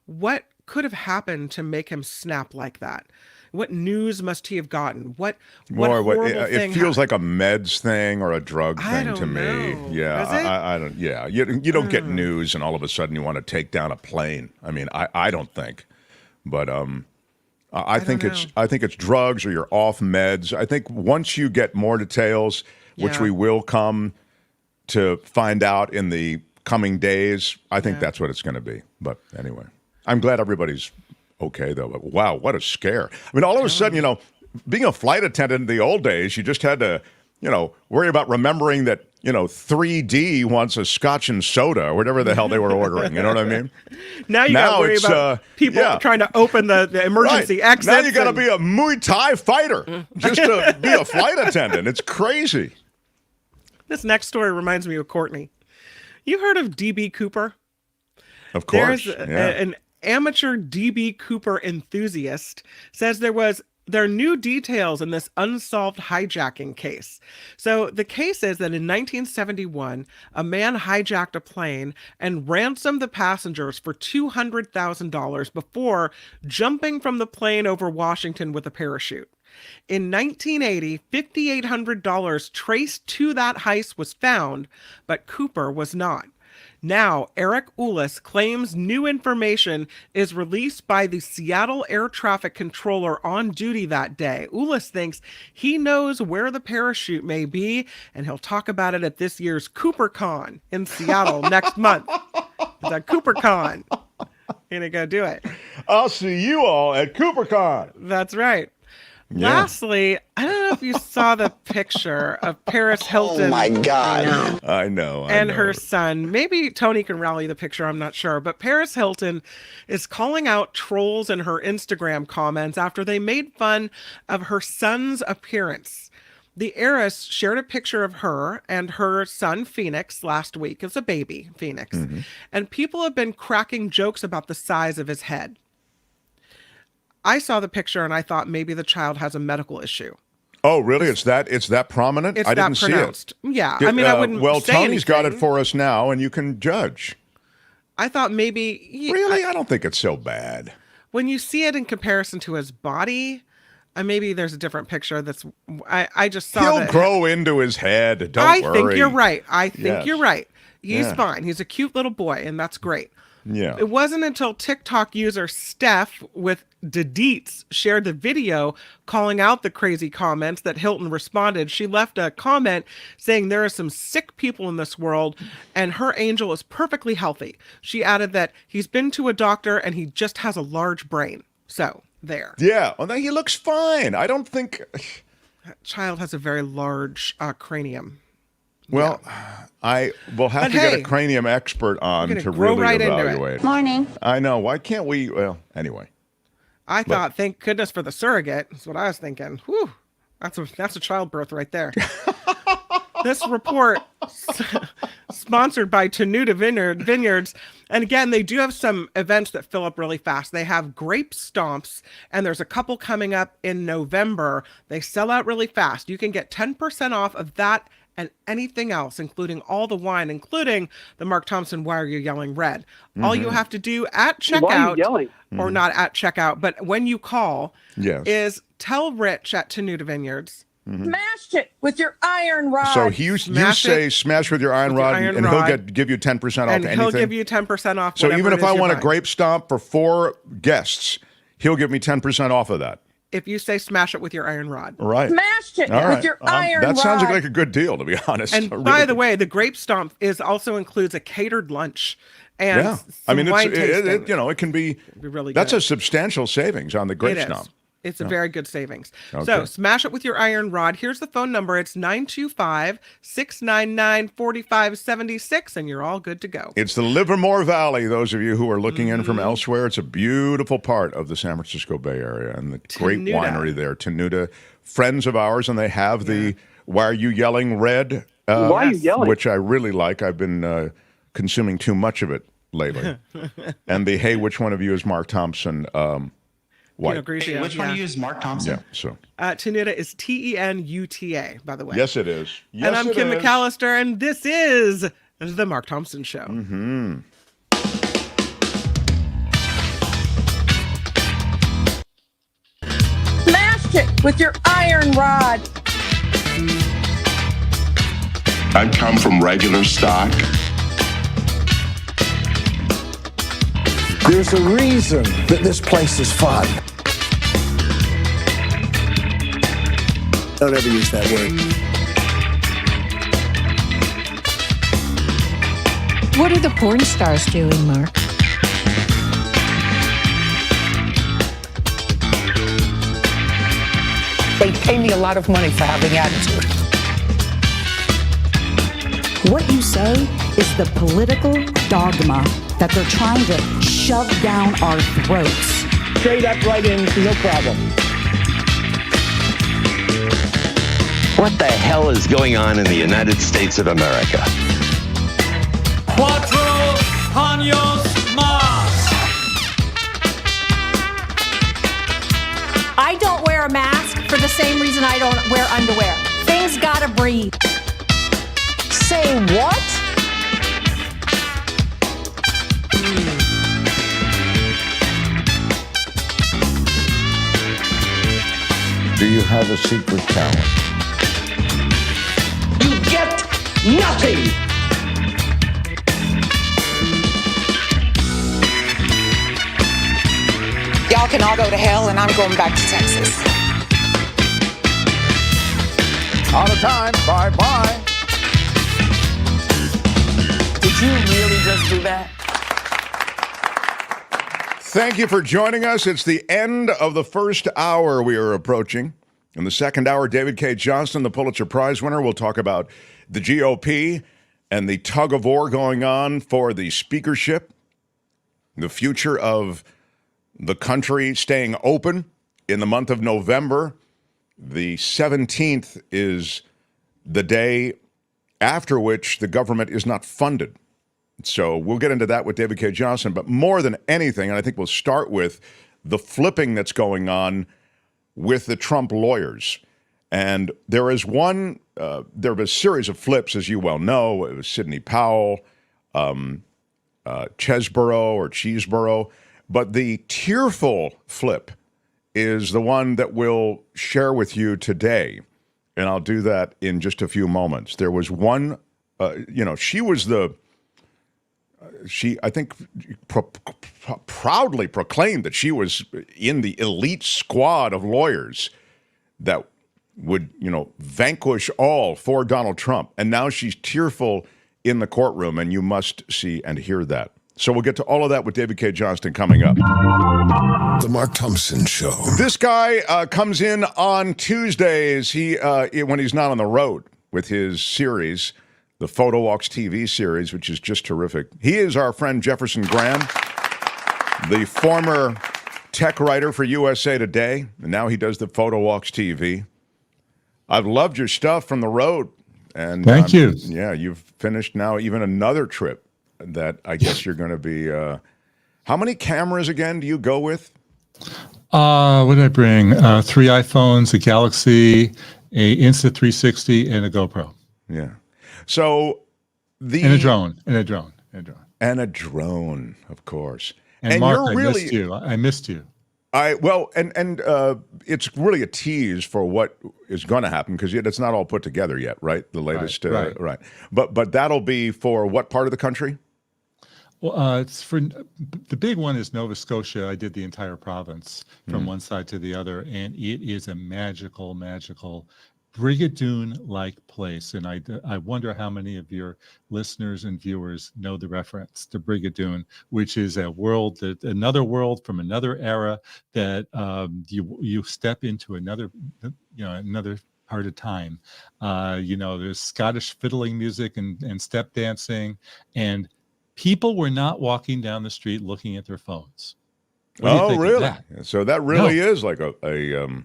What could have happened to make him snap like that? What news must he have gotten? What horrible thing it feels like a meds thing or a drug I thing don't to me. know. Yeah, Does it? I don't. Yeah, you don't get news and all of a sudden you want to take down a plane. I mean, I don't think, but I think it's drugs or you're off meds. I think once you get more details, which we will come to find out in the coming days, I think that's what it's going to be. But anyway, I'm glad everybody's okay, though. But wow, what a scare. I mean, all of a sudden, being a flight attendant in the old days, you just had to, worry about remembering that, 3D wants a scotch and soda or whatever the hell they were ordering. You know what I mean? Now you got to worry about people trying to open the emergency exits. Now you got to be a Muay Thai fighter just to be a flight attendant. It's crazy. This next story reminds me of Courtney. You heard of D.B. Cooper? Of course. There's an amateur D.B. Cooper enthusiast says there are new details in this unsolved hijacking case. So the case is that in 1971, a man hijacked a plane and ransomed the passengers for $200,000 before jumping from the plane over Washington with a parachute. In 1980, $5,800 traced to that heist was found, but Cooper was not. Now, Eric Ulis claims new information is released by the Seattle air traffic controller on duty that day. Ulis thinks he knows where the parachute may be, and he'll talk about it at this year's CooperCon in Seattle next month. It's at CooperCon. Gonna go do it. I'll see you all at CooperCon. That's right. Yeah. Lastly, I don't know if you saw the picture of Paris Hilton. Oh my God. I know. And her son. Maybe Tony can rally the picture, I'm not sure. But Paris Hilton is calling out trolls in her Instagram comments after they made fun of her son's appearance. The heiress shared a picture of her and her son, Phoenix, last week as a baby, Phoenix. Mm-hmm. And people have been cracking jokes about the size of his head. I saw the picture and I thought maybe the child has a medical issue. Oh, really? It's that prominent? It's I didn't that pronounced. See it. Yeah. I mean, I wouldn't Well, say Tony's got it anything. for us now, and you can judge. I thought maybe... Really? I don't think it's so bad. When you see it in comparison to his body, maybe there's a different picture that's... I just saw He'll grow into his head. Don't worry. I think you're right. I think Yes. you're right. He's Yeah. fine. He's a cute little boy, and that's great. Yeah. It wasn't until TikTok user Steph with Dedeets shared the video calling out the crazy comments that Hilton responded. She left a comment saying there are some sick people in this world and her angel is perfectly healthy. She added that he's been to a doctor and he just has a large brain. So there. Yeah. Well, he looks fine. I don't think. That child has a very large cranium. Well, I will have to get a cranium expert on to really evaluate. Morning. I know. Why can't we? Well, anyway. I thought, thank goodness for the surrogate. That's what I was thinking. Whew, that's a childbirth right there. This report sponsored by Tenuta Vineyards. And again, they do have some events that fill up really fast. They have grape stomps, and there's a couple coming up in November. They sell out really fast. You can get 10% off of that and anything else, including all the wine, including the Mark Thompson Why Are You Yelling Red. All you have to do at checkout, Why are you yelling? or not at checkout, but when you call, yes, is tell Rich at Tenuta Vineyards. Smash it with your iron rod. So you say smash with your iron rod, and he'll give you 10% off and anything. He'll give you 10% off. So even if I want a buying. grape stomp for 4 guests, he'll give me 10% off of that. If you say smash it with your iron rod. Right. Smash it with your iron rod. That sounds like a good deal, to be honest. And by the way, the grape stomp also includes a catered lunch. And I mean, wine it can be really that's good. a substantial savings on the grape stomp. It's a very good savings. Okay. So smash it with your iron rod. Here's the phone number. It's 925-699-4576, and you're all good to go. It's the Livermore Valley, those of you who are looking in from elsewhere. It's a beautiful part of the San Francisco Bay Area, and the great winery there, Tenuta, friends of ours, and they have the Why Are You Yelling Red? Why are you yelling? Which I really like. I've been consuming too much of it lately. And the Hey, which one of you is Mark Thompson? White. Hey, which one of you is Mark Thompson? Yeah, so. Tenuta is Tenuta, by the way. Yes, it is. Yes, and I'm Kim McAllister, and this is The Mark Thompson Show. Mm-hmm. Smash it with your iron rod. I come from regular stock. There's a reason that this place is fun. Don't ever use that word. What are the porn stars doing, Mark? They pay me a lot of money for having attitude. What you say is the political dogma that they're trying to shove down our throats. Straight up, right in, no problem. What the hell is going on in the United States of America? Cuatro años más. I don't wear a mask for the same reason I don't wear underwear. Things gotta breathe. Say what? Do you have a secret talent? You get nothing. Y'all can all go to hell, and I'm going back to Texas. Out of time. Bye-bye. Did you really just do that? Thank you for joining us. It's the end of the first hour we are approaching. In the second hour, David Cay Johnston, the Pulitzer Prize winner, will talk about the GOP and the tug of war going on for the speakership, the future of the country staying open in the month of November. The 17th is the day after which the government is not funded. So we'll get into that with David Cay Johnston. But more than anything, and I think we'll start with the flipping that's going on with the Trump lawyers. And there is one, there was a series of flips, as you well know. It was Sidney Powell, Chesbro. But the tearful flip is the one that we'll share with you today. And I'll do that in just a few moments. There was one, she was I think, proudly proclaimed that she was in the elite squad of lawyers that would, vanquish all for Donald Trump. And now she's tearful in the courtroom, and you must see and hear that. So we'll get to all of that with David Cay Johnston coming up. The Mark Thompson Show. This guy comes in on Tuesdays. When he's not on the road with his series, the Photo Walks TV series, which is just terrific. He is our friend Jefferson Graham, the former tech writer for USA Today, and now he does the Photo Walks TV. I've loved your stuff from the road. And thank you. Yeah, you've finished now even another trip that I guess you're going to be. How many cameras again do you go with? What did I bring? 3 iPhones, a Galaxy, a Insta360, and a GoPro. Yeah. So and a drone, and a drone, of course. And Mark, I missed you. It's really a tease for what is going to happen because it's not all put together yet, right? The latest, right. But that'll be for what part of the country? Well, it's for the big one is Nova Scotia. I did the entire province from one side to the other, and it is a magical Brigadoon-like place. And I wonder how many of your listeners and viewers know the reference to Brigadoon, which is another world from another era that you step into another part of time. There's Scottish fiddling music and step dancing, and people were not walking down the street looking at their phones. Oh, really? So that really is like a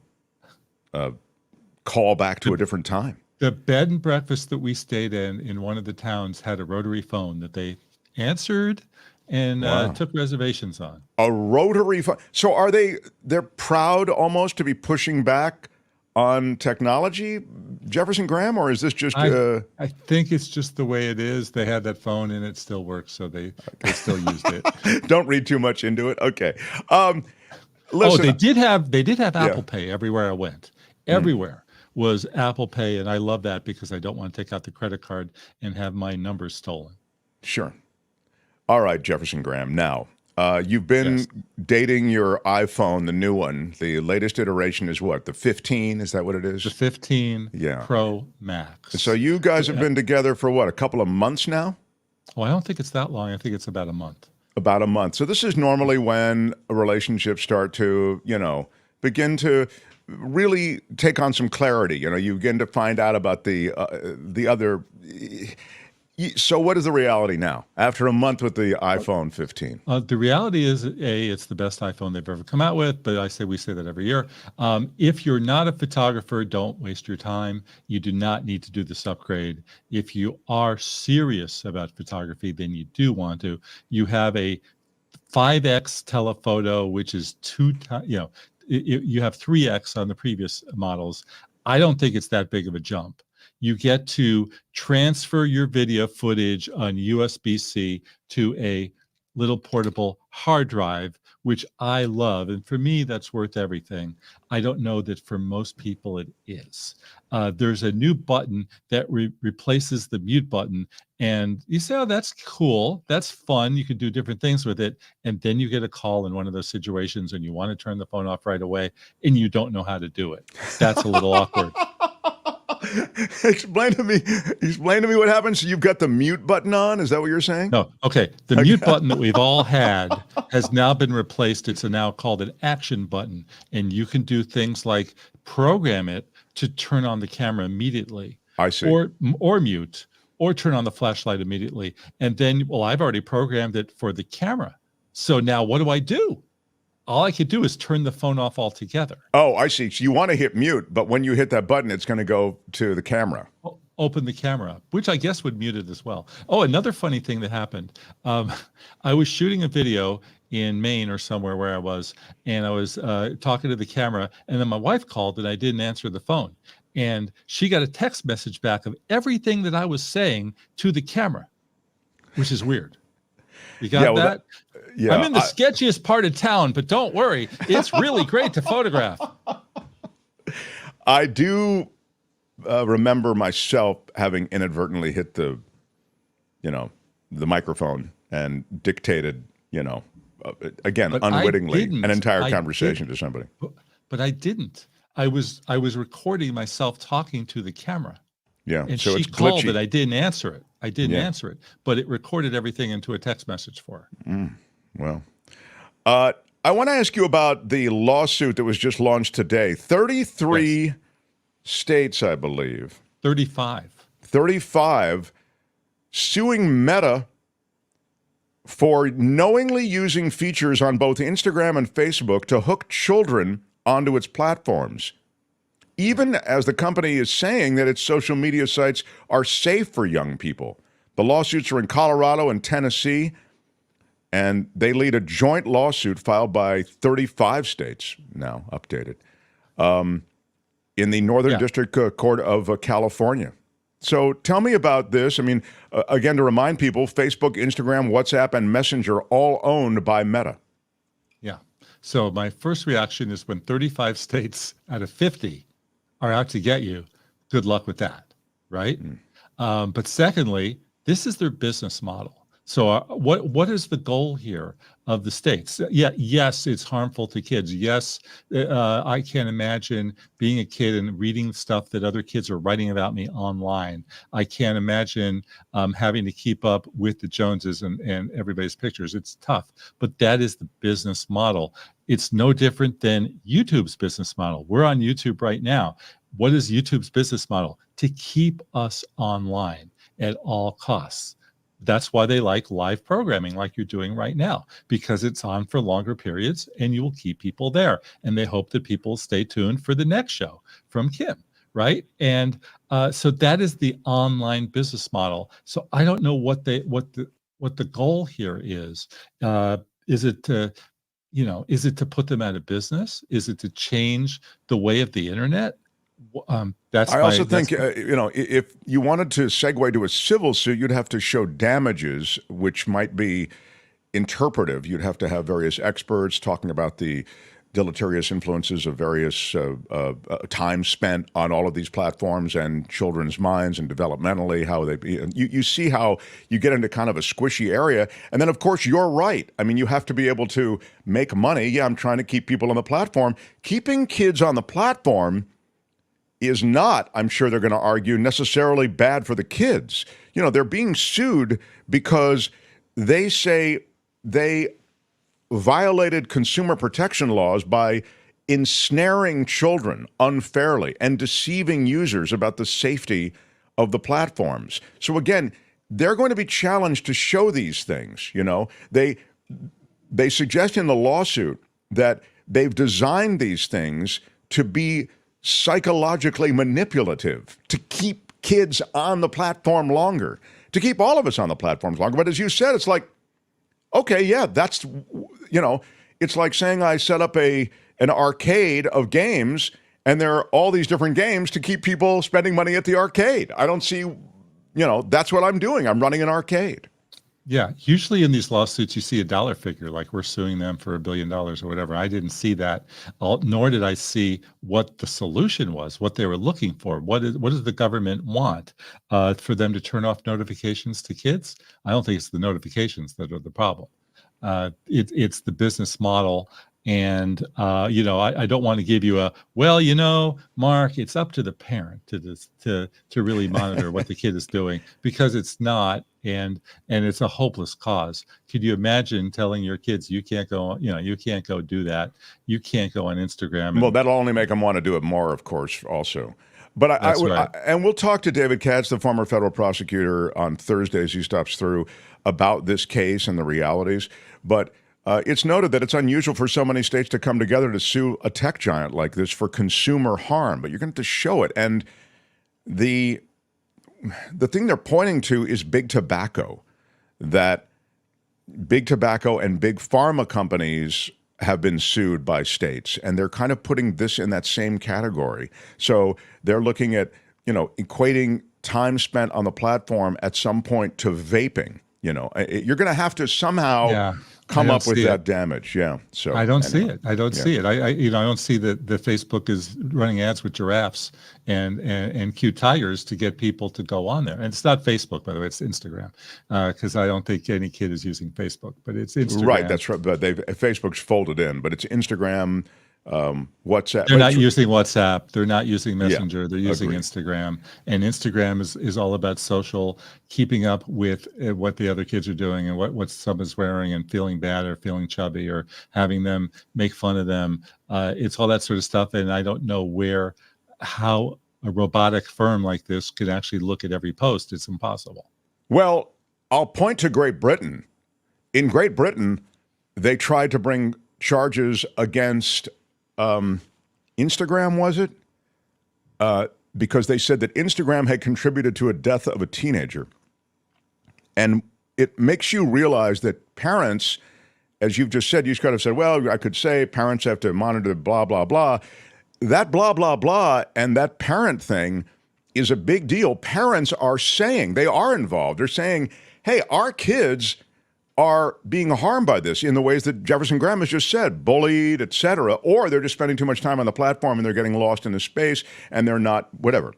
call back to a different time. The bed and breakfast that we stayed in one of the towns had a rotary phone that they answered and took reservations on. A rotary phone. So they're proud almost to be pushing back on technology, Jefferson Graham, or is this just... I think it's just the way it is. They had that phone and it still works, so they still used it. Don't read too much into it. Okay. Listen, they did have Apple Pay everywhere I went. Everywhere was Apple Pay, and I love that because I don't want to take out the credit card and have my numbers stolen. Sure. All right, Jefferson Graham. Now, you've been dating your iPhone, the new one. The latest iteration is what? The 15? Is that what it is? The 15 Pro Max. So you guys have been together for what, a couple of months now? Oh, I don't think it's that long. I think it's about a month. About a month. So this is normally when relationships start to, begin to really take on some clarity. You begin to find out about the other. So what is the reality now after a month with the iPhone 15? The reality is, it's the best iPhone they've ever come out with, but we say that every year. If you're not a photographer, don't waste your time. You do not need to do this upgrade. If you are serious about photography, then you do want to. You have a 5x telephoto, which is you have 3x on the previous models. I don't think it's that big of a jump. You get to transfer your video footage on USB-C to a little portable hard drive, which I love. And for me, that's worth everything. I don't know that for most people it is. There's a new button that replaces the mute button. And you say, oh, that's cool. That's fun. You can do different things with it. And then you get a call in one of those situations and you want to turn the phone off right away and you don't know how to do it. That's a little awkward. Explain to me what happens. You've got the mute button on. Is that what you're saying? No. Okay. The mute button that we've all had has now been replaced. It's now called an action button. And you can do things like program it to turn on the camera immediately. I see. Or mute, or turn on the flashlight immediately. And then, I've already programmed it for the camera. So now what do? All I could do is turn the phone off altogether. Oh, I see. So you want to hit mute, but when you hit that button, it's going to go to the camera. Open the camera, which I guess would mute it as well. Oh, another funny thing that happened. I was shooting a video in Maine or somewhere where I was, and I was talking to the camera, and then my wife called and I didn't answer the phone. And she got a text message back of everything that I was saying to the camera, which is weird. You got that? Yeah, I'm in the sketchiest part of town, but don't worry. It's really great to photograph. I do remember myself having inadvertently hit the microphone and dictated, again, unwittingly, an entire conversation to somebody. But I didn't. I was recording myself talking to the camera. Yeah. And So she it's called glitchy. it. I didn't answer it. Yeah. But it recorded everything into a text message for her. Well, I want to ask you about the lawsuit that was just launched today. 33 states, I believe. 35 suing Meta for knowingly using features on both Instagram and Facebook to hook children onto its platforms, even as the company is saying that its social media sites are safe for young people. The lawsuits are in Colorado and Tennessee, and they lead a joint lawsuit filed by 35 states, now updated, in the Northern District Court of California. So tell me about this. I mean, again, to remind people, Facebook, Instagram, WhatsApp, and Messenger all owned by Meta. Yeah. So my first reaction is when 35 states out of 50 are out to get you, good luck with that, right? But secondly, this is their business model. So what is the goal here of the states? Yes, it's harmful to kids. Yes, I can't imagine being a kid and reading stuff that other kids are writing about me online. I can't imagine having to keep up with the Joneses and everybody's pictures. It's tough, but that is the business model. It's no different than YouTube's business model. We're on YouTube right now. What is YouTube's business model? To keep us online at all costs. That's why they like live programming like you're doing right now, because it's on for longer periods and you will keep people there. And they hope that people stay tuned for the next show from Kim, right? And so that is the online business model. So I don't know what the goal here is. Is it to put them out of business? Is it to change the way of the internet? I also think, if you wanted to segue to a civil suit, you'd have to show damages, which might be interpretive. You'd have to have various experts talking about the deleterious influences of various time spent on all of these platforms and children's minds and developmentally, how they you see how you get into kind of a squishy area. And then, of course, you're right. I mean, you have to be able to make money. Yeah, I'm trying to keep people on the platform. Keeping kids on the platform is not, I'm sure they're going to argue, necessarily bad for the kids. You know, they're being sued because they say they violated consumer protection laws by ensnaring children unfairly and deceiving users about the safety of the platforms. So again, they're going to be challenged to show these things. You know, they suggest in the lawsuit that they've designed these things to be psychologically manipulative, to keep kids on the platform longer, to keep all of us on the platforms longer. But as you said, it's like, okay, yeah, that's, it's like saying I set up an arcade of games and there are all these different games to keep people spending money at the arcade. I don't see, that's what I'm doing. I'm running an arcade. Yeah, usually in these lawsuits, you see a dollar figure, like we're suing them for $1 billion or whatever. I didn't see that, nor did I see what the solution was, what they were looking for. What does the government want? For them to turn off notifications to kids? I don't think it's the notifications that are the problem. It's the business model. And, I don't want to give you Mark, it's up to the parent to really monitor what the kid is doing, because it's not. And it's a hopeless cause. Could you imagine telling your kids, you can't go, you can't go do that. You can't go on Instagram. Well, that'll only make them want to do it more, of course, also. But and we'll talk to David Katz, the former federal prosecutor, on Thursday as he stops through about this case and the realities. But it's noted that it's unusual for so many states to come together to sue a tech giant like this for consumer harm, but you're going to have to show it. And the thing they're pointing to is big tobacco, that big tobacco and big pharma companies have been sued by states, and they're kind of putting this in that same category. So they're looking at, equating time spent on the platform at some point to vaping. You're going to have to somehow come up with that damage. Yeah. So I don't see it. I don't see it. I don't see that the Facebook is running ads with giraffes and cute tigers to get people to go on there. And it's not Facebook, by the way, it's Instagram. Because I don't think any kid is using Facebook, but it's Instagram. Right. That's right. But Facebook's folded in, but it's Instagram, WhatsApp. They're not using WhatsApp. They're not using Messenger. Yeah, They're using agreed. Instagram. And Instagram is all about social, keeping up with what the other kids are doing and what someone's wearing and feeling bad or feeling chubby or having them make fun of them. It's all that sort of stuff. And I don't know how a robotic firm like this could actually look at every post. It's impossible. Well, I'll point to Great Britain. In Great Britain, they tried to bring charges against Instagram, was it? Because they said that Instagram had contributed to a death of a teenager. And it makes you realize that parents, as you've just said, you could have said, well, I could say parents have to monitor blah, blah, blah. That blah, blah, blah, and that parent thing is a big deal. Parents are saying, they are involved. They're saying, hey, our kids are being harmed by this in the ways that Jefferson Graham has just said, bullied, etc., or they're just spending too much time on the platform and they're getting lost in the space and they're not, whatever.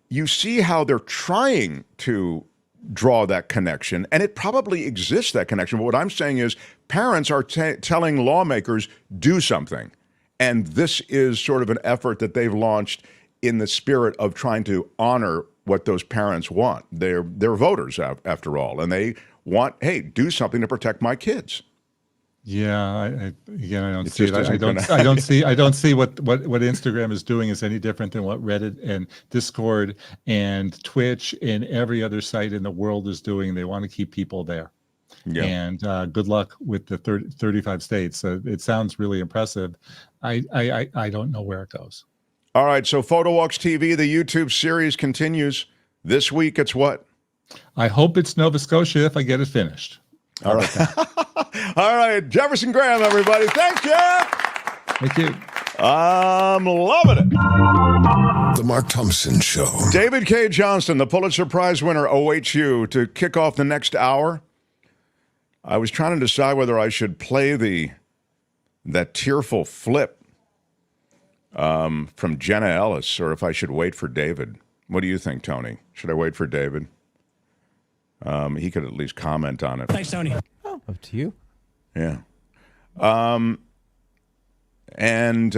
You see how they're trying to draw that connection, and it probably exists, that connection. But what I'm saying is parents are telling lawmakers, do something. And this is sort of an effort that they've launched in the spirit of trying to honor what those parents want. They're voters, after all, and they want, hey, do something to protect my kids. Yeah, I don't see it. I don't see what Instagram is doing is any different than what Reddit and Discord and Twitch and every other site in the world is doing. They want to keep people there. Yeah. And good luck with the 35 states. It sounds really impressive. I don't know where it goes. All right, so Photo Walks TV, the YouTube series continues. This week, it's what? I hope it's Nova Scotia if I get it finished. All right. All right, Jefferson Graham, everybody. Thank you. Thank you. I'm loving it. The Mark Thompson Show. David Cay Johnston, the Pulitzer Prize winner, awaits you to kick off the next hour. I was trying to decide whether I should play that tearful flip from Jenna Ellis or if I should wait for David. What do you think, Tony? Should I wait for David? He could at least comment on it. Thanks, Tony. Oh, up to you. Yeah. And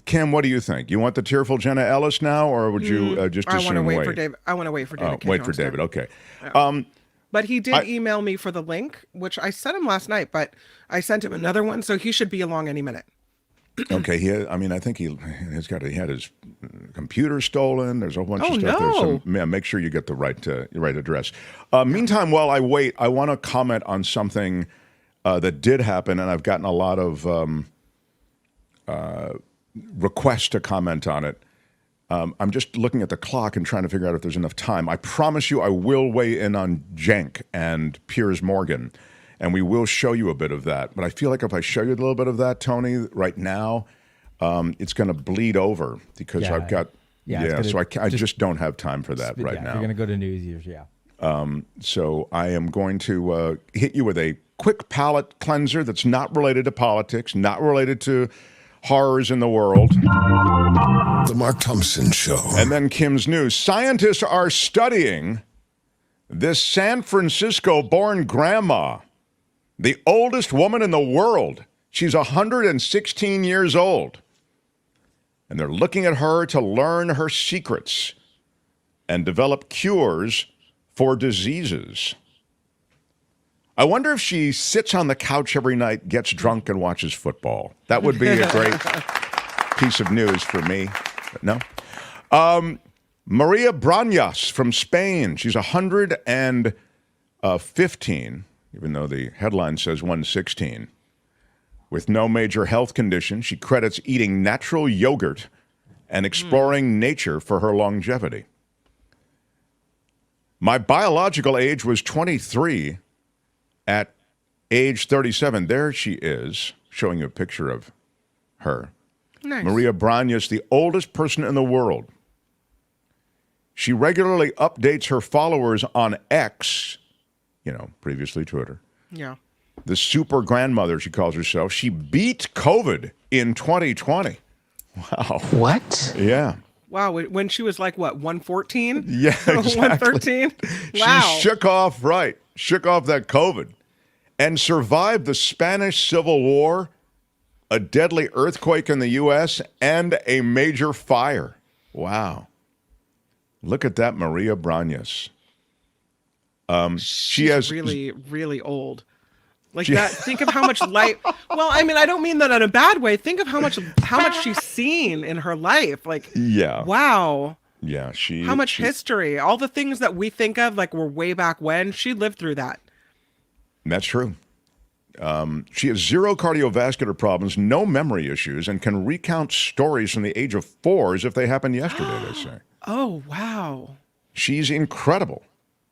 Kim, what do you think? You want the tearful Jenna Ellis now, or would you just assume I want to wait for David. I want to wait for David. Wait for David. Okay. Yeah. But he did email me for the link, which I sent him last night, but I sent him another one, so he should be along any minute. Okay. I think he had his computer stolen. There's a whole bunch of stuff. No. Make sure you get the right address. Meantime, while I wait, I want to comment on something that did happen, and I've gotten a lot of requests to comment on it. I'm just looking at the clock and trying to figure out if there's enough time. I promise you I will weigh in on Cenk and Piers Morgan, and we will show you a bit of that. But I feel like if I show you a little bit of that, Tony, right now, it's going to bleed over because I've got... so I just don't have time for that right now. You're going to go to New Year's, So I am going to hit you with a quick palate cleanser that's not related to politics, not related to horrors in the world. The Mark Thompson Show. And then Kim's news. Scientists are studying this San Francisco-born grandma, the oldest woman in the world. She's 116 years old. And they're looking at her to learn her secrets and develop cures for diseases. I wonder if she sits on the couch every night, gets drunk, and watches football. That would be a great piece of news for me. But no. Maria Brañas from Spain. She's 115, even though the headline says 116. With no major health condition, she credits eating natural yogurt and exploring nature for her longevity. My biological age was 23. At age 37, there she is, showing you a picture of her. Nice. Maria Brañas, the oldest person in the world. She regularly updates her followers on X, previously Twitter. Yeah. The super grandmother, she calls herself. She beat COVID in 2020. Wow. What? Yeah. Wow, when she was like, what, 114? Yeah, exactly. 113? Wow. She shook off that COVID and survived the Spanish Civil War a deadly earthquake in the U.S., and a major fire. Wow. Look at that, Maria Brañas. She has really, really old. Like that. Think of how much life. Well, I mean, I don't mean that in a bad way. Think of how much she's seen in her life. Like, yeah. Wow. Yeah, how much history. All the things that we think of like were way back when. She lived through that. That's true. She has zero cardiovascular problems, no memory issues, and can recount stories from the age of 4 as if they happened yesterday, they say. Oh, wow. She's incredible,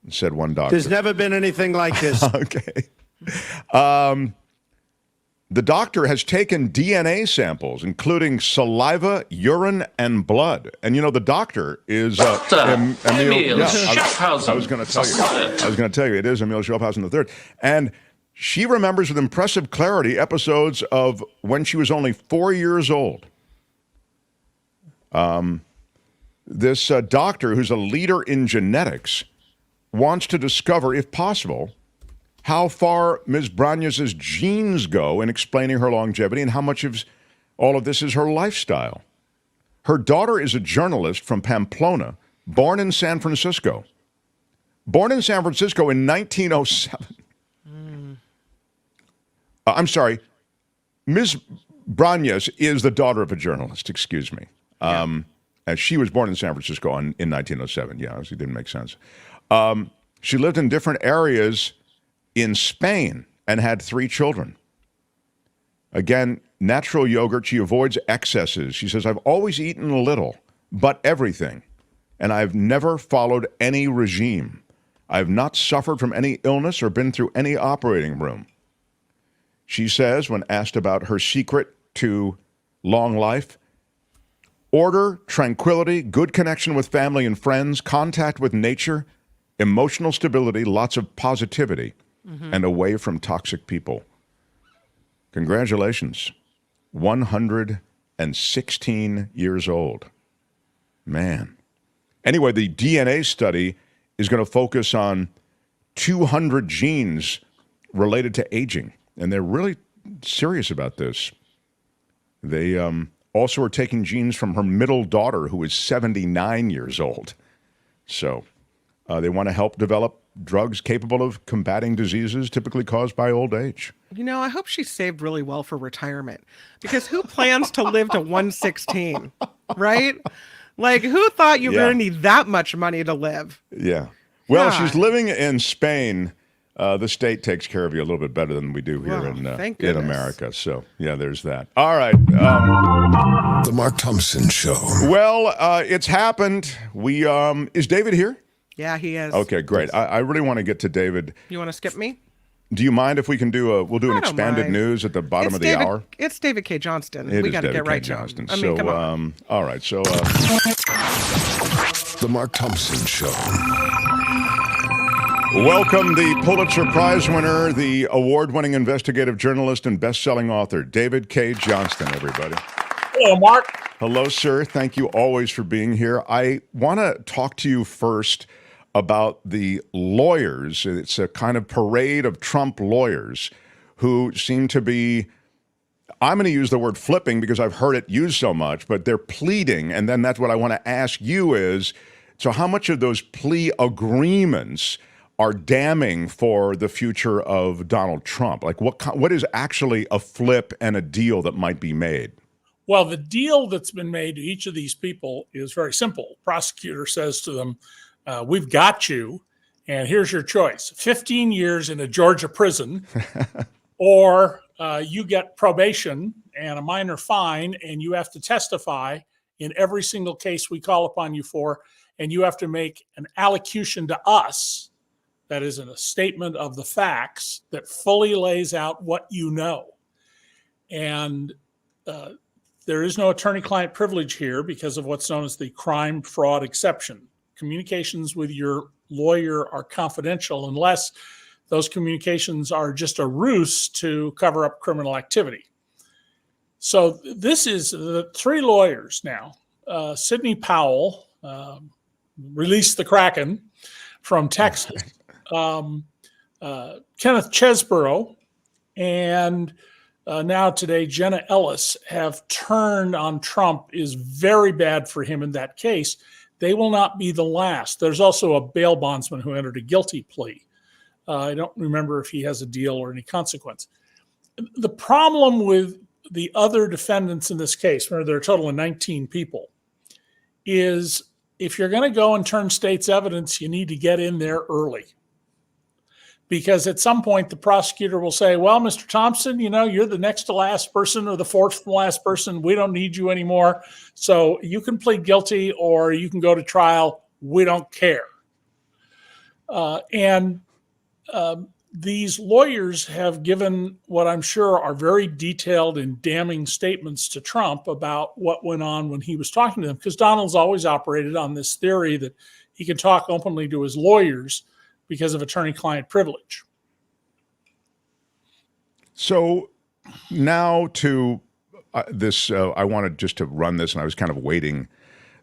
said one doctor. There's never been anything like this. Okay. The doctor has taken DNA samples, including saliva, urine, and blood. And, you know, the doctor is Emil Schaffhausen. I was going to tell you, it is Emil Schaffhausen III. And she remembers with impressive clarity episodes of when she was only 4 years old. This doctor, who's a leader in genetics, wants to discover, if possible, how far Ms. Brañas' genes go in explaining her longevity and how much of all of this is her lifestyle. Her daughter is a journalist from Pamplona, born in San Francisco. Born in San Francisco in 1907. I'm sorry. Ms. Brañas is the daughter of a journalist, excuse me. As she was born in San Francisco in 1907. Yeah, it didn't make sense. She lived in different areas in Spain and had 3 children. Again, natural yogurt. She avoids excesses. She says, I've always eaten a little, but everything. And I've never followed any regime. I've not suffered from any illness or been through any operating room. She says, when asked about her secret to long life, order, tranquility, good connection with family and friends, contact with nature, emotional stability, lots of positivity, and away from toxic people. Congratulations. 116 years old. Man. Anyway, the DNA study is going to focus on 200 genes related to aging, and they're really serious about this. They also are taking genes from her middle daughter, who is 79 years old. So they want to help develop drugs capable of combating diseases typically caused by old age. You know, I hope she's saved really well for retirement, because who plans to live to 116, right? Like, who thought you were going to need that much money to live? Yeah. Well, she's living in Spain. The state takes care of you a little bit better than we do here in America. So, yeah, there's that. All right. The Mark Thompson Show. Well, it's happened. Is David here? Yeah, he is. Okay, great. I really want to get to David. You want to skip me? Do you mind if we can we'll do an expanded news at the bottom of the hour? It's David Cay Johnston. We got to get right to him. I mean, come on. All right, so. The Mark Thompson Show. Welcome the Pulitzer Prize winner, the award-winning investigative journalist and best-selling author, David Cay Johnston, everybody. Hello, Mark. Hello, sir. Thank you always for being here. I want to talk to you first about the lawyers. It's a kind of parade of Trump lawyers who seem to be, I'm going to use the word flipping because I've heard it used so much, but they're pleading. And then that's what I want to ask you is, so how much of those plea agreements are damning for the future of Donald Trump? Like what is actually a flip and a deal that might be made? Well, the deal that's been made to each of these people is very simple. Prosecutor says to them, we've got you, and here's your choice. 15 years in a Georgia prison, or you get probation and a minor fine, and you have to testify in every single case we call upon you for, and you have to make an allocution to us, that is a statement of the facts that fully lays out what you know. And there is no attorney-client privilege here because of what's known as the crime fraud exception. Communications with your lawyer are confidential unless those communications are just a ruse to cover up criminal activity. So this is the 3 lawyers now. Sidney Powell, released the Kraken from Texas. Kenneth Chesbro, and now today, Jenna Ellis, have turned on Trump is very bad for him in that case. They will not be the last. There's also a bail bondsman who entered a guilty plea. I don't remember if he has a deal or any consequence. The problem with the other defendants in this case, where there are a total of 19 people, is if you're going to go and turn state's evidence, you need to get in there early. Because at some point, the prosecutor will say, well, Mr. Thompson, you're the next to last person or the fourth to last person. We don't need you anymore. So you can plead guilty or you can go to trial. We don't care. These lawyers have given what I'm sure are very detailed and damning statements to Trump about what went on when he was talking to them, because Donald's always operated on this theory that he can talk openly to his lawyers because of attorney-client privilege. So now to this, I wanted just to run this, and I was kind of waiting.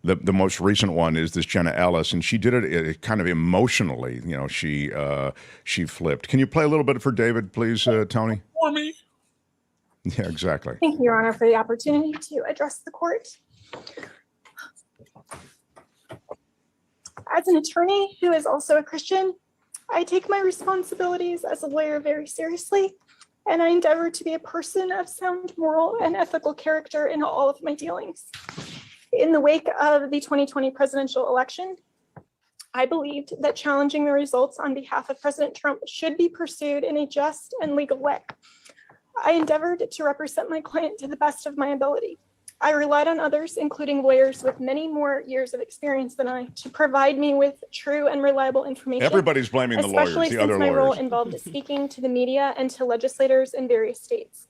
The most recent one is this Jenna Ellis, and she did it kind of emotionally. She flipped. Can you play a little bit for David, please, Tony? For me. Yeah, exactly. Thank you, Your Honor, for the opportunity to address the court. As an attorney who is also a Christian, I take my responsibilities as a lawyer very seriously, and I endeavor to be a person of sound moral and ethical character in all of my dealings. In the wake of the 2020 presidential election, I believed that challenging the results on behalf of President Trump should be pursued in a just and legal way. I endeavored to represent my client to the best of my ability. I relied on others, including lawyers with many more years of experience than I, to provide me with true and reliable information. Everybody's blaming the lawyers, the other lawyers. Especially since my role involved speaking to the media and to legislators in various states.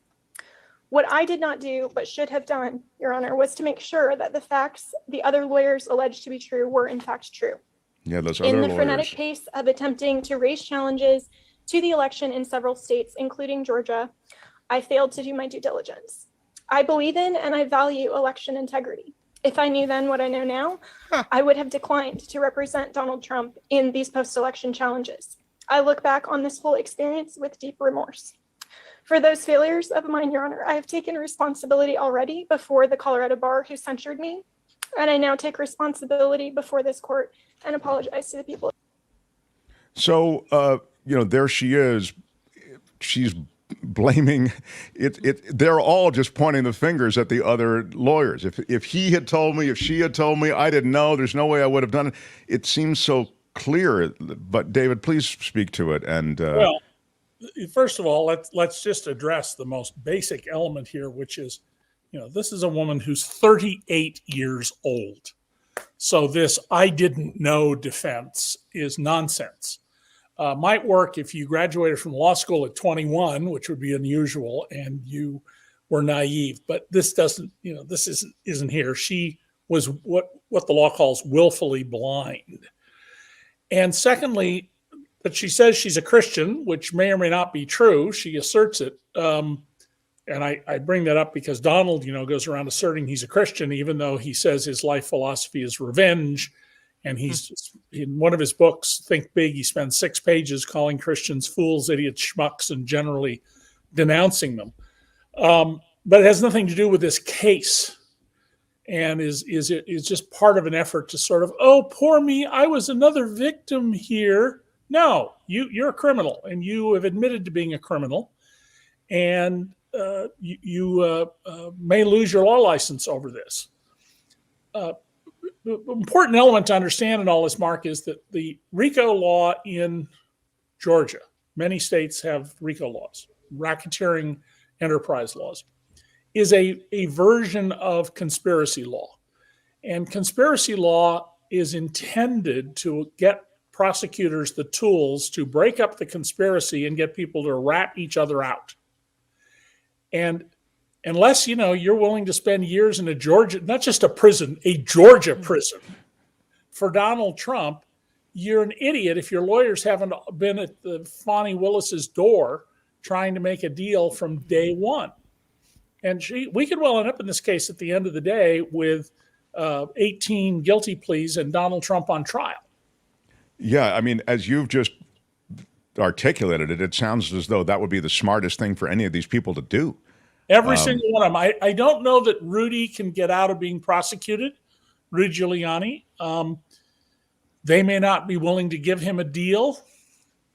What I did not do, but should have done, Your Honor, was to make sure that the facts the other lawyers alleged to be true were in fact true. Yeah, those other lawyers. In the frenetic pace of attempting to raise challenges to the election in several states, including Georgia, I failed to do my due diligence. I believe in and I value election integrity. If I knew then what I know now, I would have declined to represent Donald Trump in these post-election challenges. I look back on this whole experience with deep remorse. For those failures of mine, Your Honor, I have taken responsibility already before the Colorado bar who censured me, and I now take responsibility before this court and apologize to the people. So, there she is. She's blaming it. They're all just pointing the fingers at the other lawyers. If he had told me, if she had told me, I didn't know. There's no way I would have done it. It seems so clear. But David, please speak to it. And well, first of all, let's just address the most basic element here, which is, this is a woman who's 38 years old. So this "I didn't know" defense is nonsense. Might work if you graduated from law school at 21, which would be unusual, and you were naive. But this doesn't, this isn't here. She was what the law calls willfully blind. And secondly, that she says she's a Christian, which may or may not be true. She asserts it. And I bring that up because Donald, goes around asserting he's a Christian, even though he says his life philosophy is revenge. And he's in one of his books, Think Big, he spends 6 pages calling Christians fools, idiots, schmucks, and generally denouncing them. But it has nothing to do with this case, and is just part of an effort to sort of, oh, poor me, I was another victim here. No, you're a criminal, and you have admitted to being a criminal, and you may lose your law license over this. The important element to understand in all this, Mark, is that the RICO law in Georgia, many states have RICO laws, racketeering enterprise laws, is a version of conspiracy law. And conspiracy law is intended to get prosecutors the tools to break up the conspiracy and get people to rat each other out. And unless, you're willing to spend years in a Georgia, not just a prison, a Georgia prison for Donald Trump, you're an idiot if your lawyers haven't been at the Fonnie Willis's door trying to make a deal from day one. And we could well end up in this case at the end of the day with 18 guilty pleas and Donald Trump on trial. Yeah, I mean, as you've just articulated it, it sounds as though that would be the smartest thing for any of these people to do. Every single one of them. I don't know that Rudy can get out of being prosecuted, Rudy Giuliani. They may not be willing to give him a deal.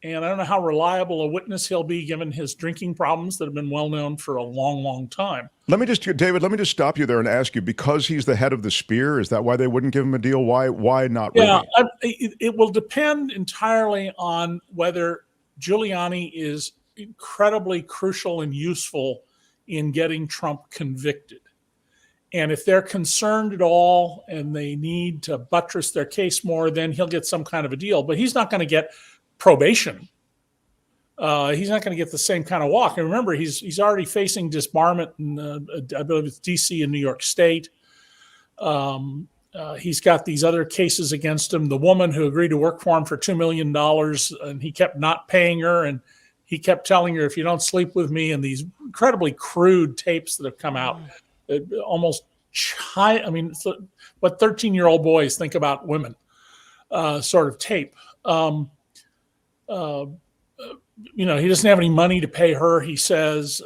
And I don't know how reliable a witness he'll be given his drinking problems that have been well known for a long, long time. David, let me just stop you there and ask you, because he's the head of the spear, is that why they wouldn't give him a deal? Why not? Yeah, Rudy? it will depend entirely on whether Giuliani is incredibly crucial and useful in getting Trump convicted. And if they're concerned at all and they need to buttress their case more, then he'll get some kind of a deal. But he's not going to get probation. He's not going to get the same kind of walk. And remember, he's already facing disbarment in, I believe it's D.C. and New York State. He's got these other cases against him. The woman who agreed to work for him for $2 million, and he kept not paying her, and he kept telling her, if you don't sleep with me, and these incredibly crude tapes that have come out, almost, what 13-year-old boys think about women, sort of tape. He doesn't have any money to pay her, he says.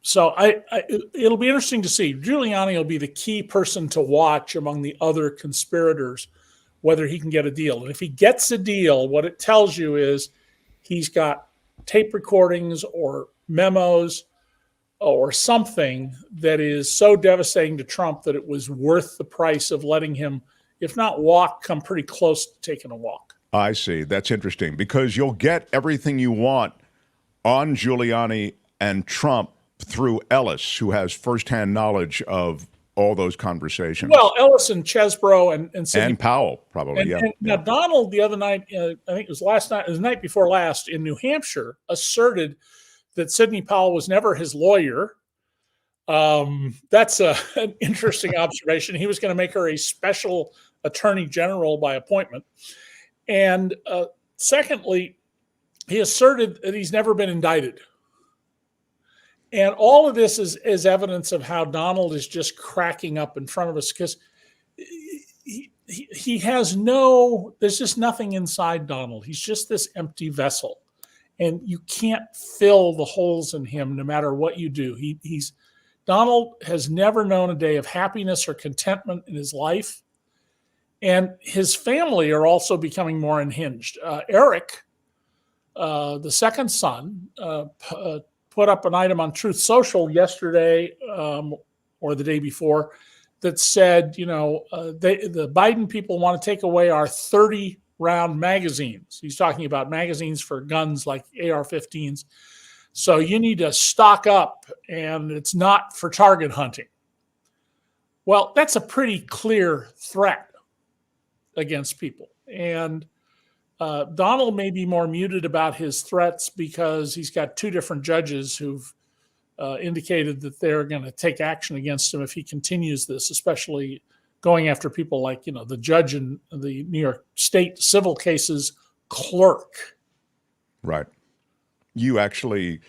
So it'll be interesting to see. Giuliani will be the key person to watch among the other conspirators, whether he can get a deal. And if he gets a deal, what it tells you is he's got tape recordings or memos or something that is so devastating to Trump that it was worth the price of letting him, if not walk, come pretty close to taking a walk. I see. That's interesting, because you'll get everything you want on Giuliani and Trump through Ellis, who has firsthand knowliche of all those conversations. Well, Ellis and Chesbro and Sidney. And Powell, probably, And now Donald, the other night, I think it was the night before last in New Hampshire, asserted that Sidney Powell was never his lawyer. That's an interesting observation. He was going to make her a special attorney general by appointment. And secondly, he asserted that he's never been indicted. And all of this is evidence of how Donald is just cracking up in front of us, because he has there's just nothing inside Donald. He's just this empty vessel. And you can't fill the holes in him no matter what you do. Donald has never known a day of happiness or contentment in his life. And his family are also becoming more unhinged. Eric, the second son, put up an item on Truth Social yesterday or the day before that said, the Biden people want to take away our 30-round magazines. He's talking about magazines for guns like AR-15s. So you need to stock up, and it's not for target hunting. Well, that's a pretty clear threat against people. And Donald may be more muted about his threats because he's got two different judges who've indicated that they're going to take action against him if he continues this, especially going after people like, the judge in the New York State civil cases clerk. Right. You actually,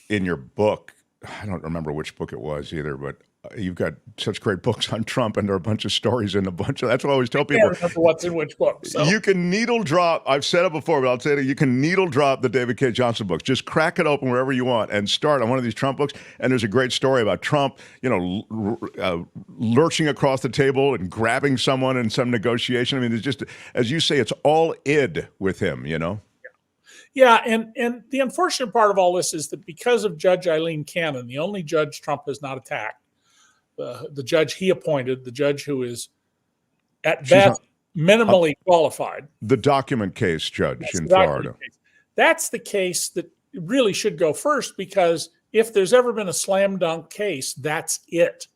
in your book, I don't remember which book it was either, but you've got such great books on Trump, and there are a bunch of stories in that's what I always tell people. I can't remember what's in which book. So. You can needle drop, I've said it before, but I'll tell you can needle drop the David Cay Johnston books. Just crack it open wherever you want and start on one of these Trump books. And there's a great story about Trump, lurching across the table and grabbing someone in some negotiation. I mean, there's just, as you say, it's all id with him, Yeah, and the unfortunate part of all this is that because of Judge Eileen Cannon, the only judge Trump has not attacked, the judge he appointed, the judge who is at best minimally qualified. The document case judge in Florida. That's the case that really should go first, because if there's ever been a slam dunk case, that's it.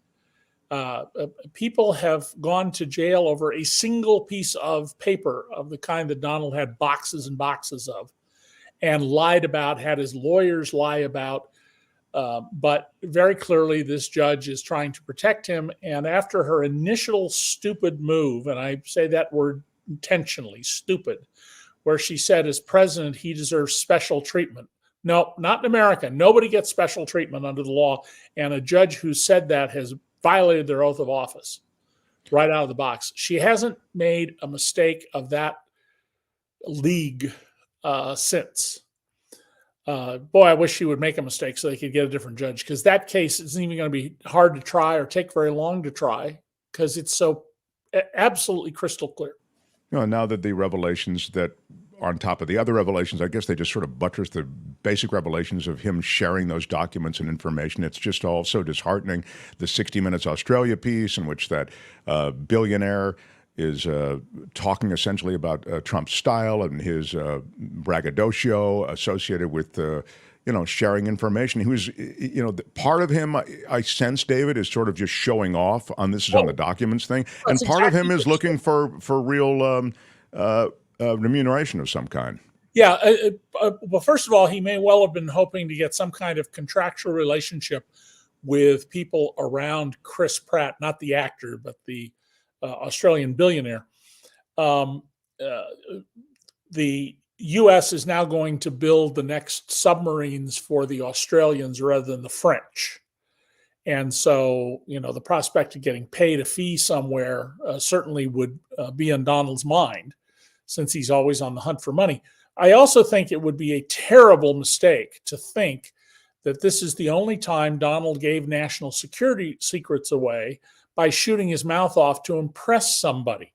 People have gone to jail over a single piece of paper of the kind that Donald had boxes and boxes of, and lied about, had his lawyers lie about. But very clearly, this judge is trying to protect him. And after her initial stupid move, and I say that word intentionally, stupid, where she said as president, he deserves special treatment. No, not in America. Nobody gets special treatment under the law. And a judge who said that has violated their oath of office right out of the box. She hasn't made a mistake of that league since. Boy, I wish she would make a mistake so they could get a different judge, because that case isn't even going to be hard to try or take very long to try because it's so absolutely crystal clear. Now that the revelations that on top of the other revelations, I guess they just sort of buttress the basic revelations of him sharing those documents and information. It's just all so disheartening. The 60 Minutes Australia piece in which that billionaire is talking essentially about Trump's style and his braggadocio associated with, sharing information. He was, part of him, I sense, David, is sort of just showing off on this is on the documents thing. And part of him is looking for real remuneration of some kind. Yeah. Well, first of all, he may well have been hoping to get some kind of contractual relationship with people around Chris Pratt, not the actor, but the Australian billionaire. The U.S. is now going to build the next submarines for the Australians rather than the French. And so, the prospect of getting paid a fee somewhere certainly would be in Donald's mind, since he's always on the hunt for money. I also think it would be a terrible mistake to think that this is the only time Donald gave national security secrets away by shooting his mouth off to impress somebody.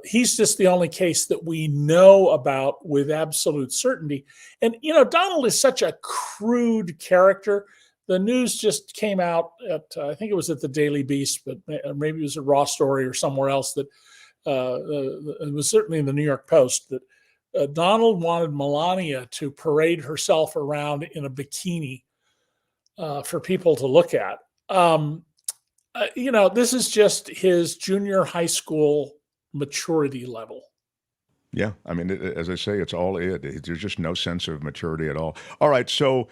He's just the only case that we know about with absolute certainty. And, Donald is such a crude character. The news just came out at, I think it was at the Daily Beast, but maybe it was a Raw Story or somewhere else, that it was certainly in the New York Post, that Donald wanted Melania to parade herself around in a bikini for people to look at. This is just his junior high school maturity level. Yeah. I mean, as I say, it's all it. There's just no sense of maturity at all. All right. So,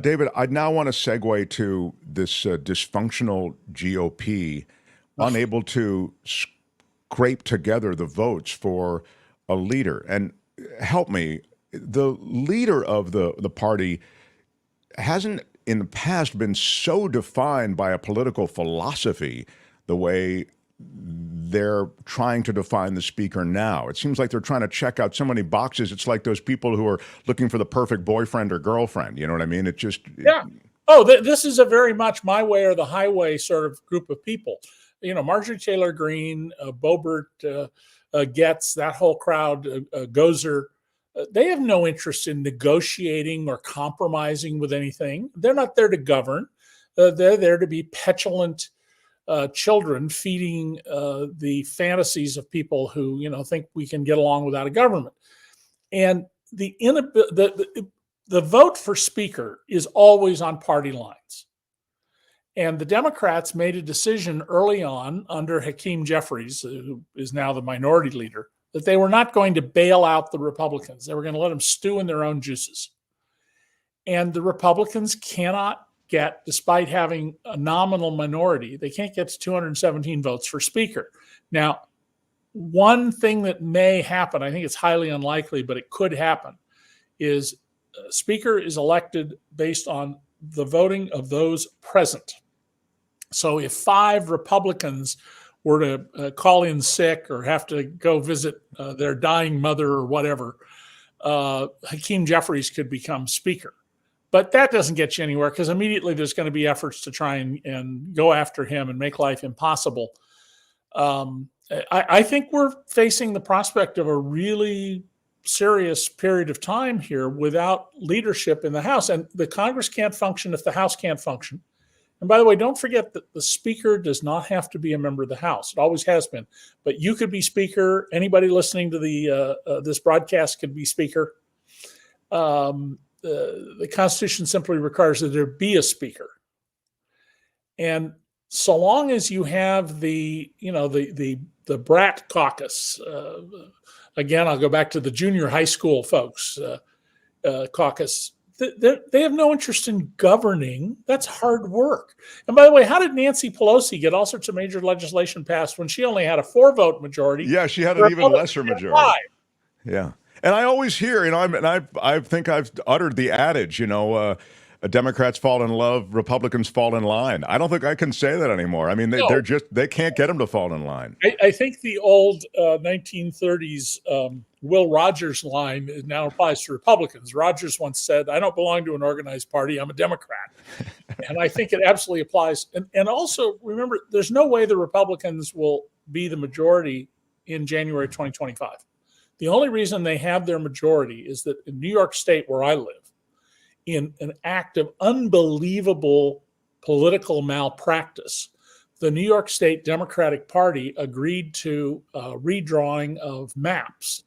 David, I now want to segue to this dysfunctional GOP, unable to scrape together the votes for a leader. And help me, the leader of the party hasn't in the past been so defined by a political philosophy the way they're trying to define the speaker now. It seems like they're trying to check out so many boxes. It's like those people who are looking for the perfect boebfriend or girlfriend. You know what I mean? It just... Yeah. Oh, this is a very much my way or the highway sort of group of people. Marjorie Taylor Greene, Boebert, Getz, that whole crowd, Gozer, they have no interest in negotiating or compromising with anything. They're not there to govern. They're there to be petulant children feeding the fantasies of people who, think we can get along without a government. And the vote for speaker is always on party lines. And the Democrats made a decision early on under Hakeem Jeffries, who is now the minority leader, that they were not going to bail out the Republicans. They were going to let them stew in their own juices. And the Republicans cannot get, despite having a nominal minority, they can't get to 217 votes for speaker. Now, one thing that may happen, I think it's highly unlikely, but it could happen, is speaker is elected based on the voting of those present. So if 5 Republicans were to call in sick or have to go visit their dying mother or whatever, Hakeem Jeffries could become speaker. But that doesn't get you anywhere, because immediately there's going to be efforts to try and go after him and make life impossible. I think we're facing the prospect of a really serious period of time here without leadership in the House. And the Congress can't function if the House can't function. And by the way, don't forget that the speaker does not have to be a member of the House. It always has been. But you could be speaker. Anybody listening to this broadcast could be speaker. The Constitution simply requires that there be a speaker. And so long as you have the brat caucus, again, I'll go back to the junior high school folks caucus, they have no interest in governing. That's hard work. And by the way, how did Nancy Pelosi get all sorts of major legislation passed when she only had a 4-vote majority? Yeah, she had an even lesser majority. 5. Yeah. And I always hear, I think I've uttered the adage, Democrats fall in love, Republicans fall in line. I don't think I can say that anymore. I mean, they can't get them to fall in line. I think the old 1930s Will Rogers line now applies to Republicans. Rogers once said, "I don't belong to an organized party. I'm a Democrat." And I think it absolutely applies. And also, remember, there's no way the Republicans will be the majority in January 2025. The only reason they have their majority is that in New York State, where I live, in an act of unbelievable political malpractice, the New York State Democratic Party agreed to a redrawing of maps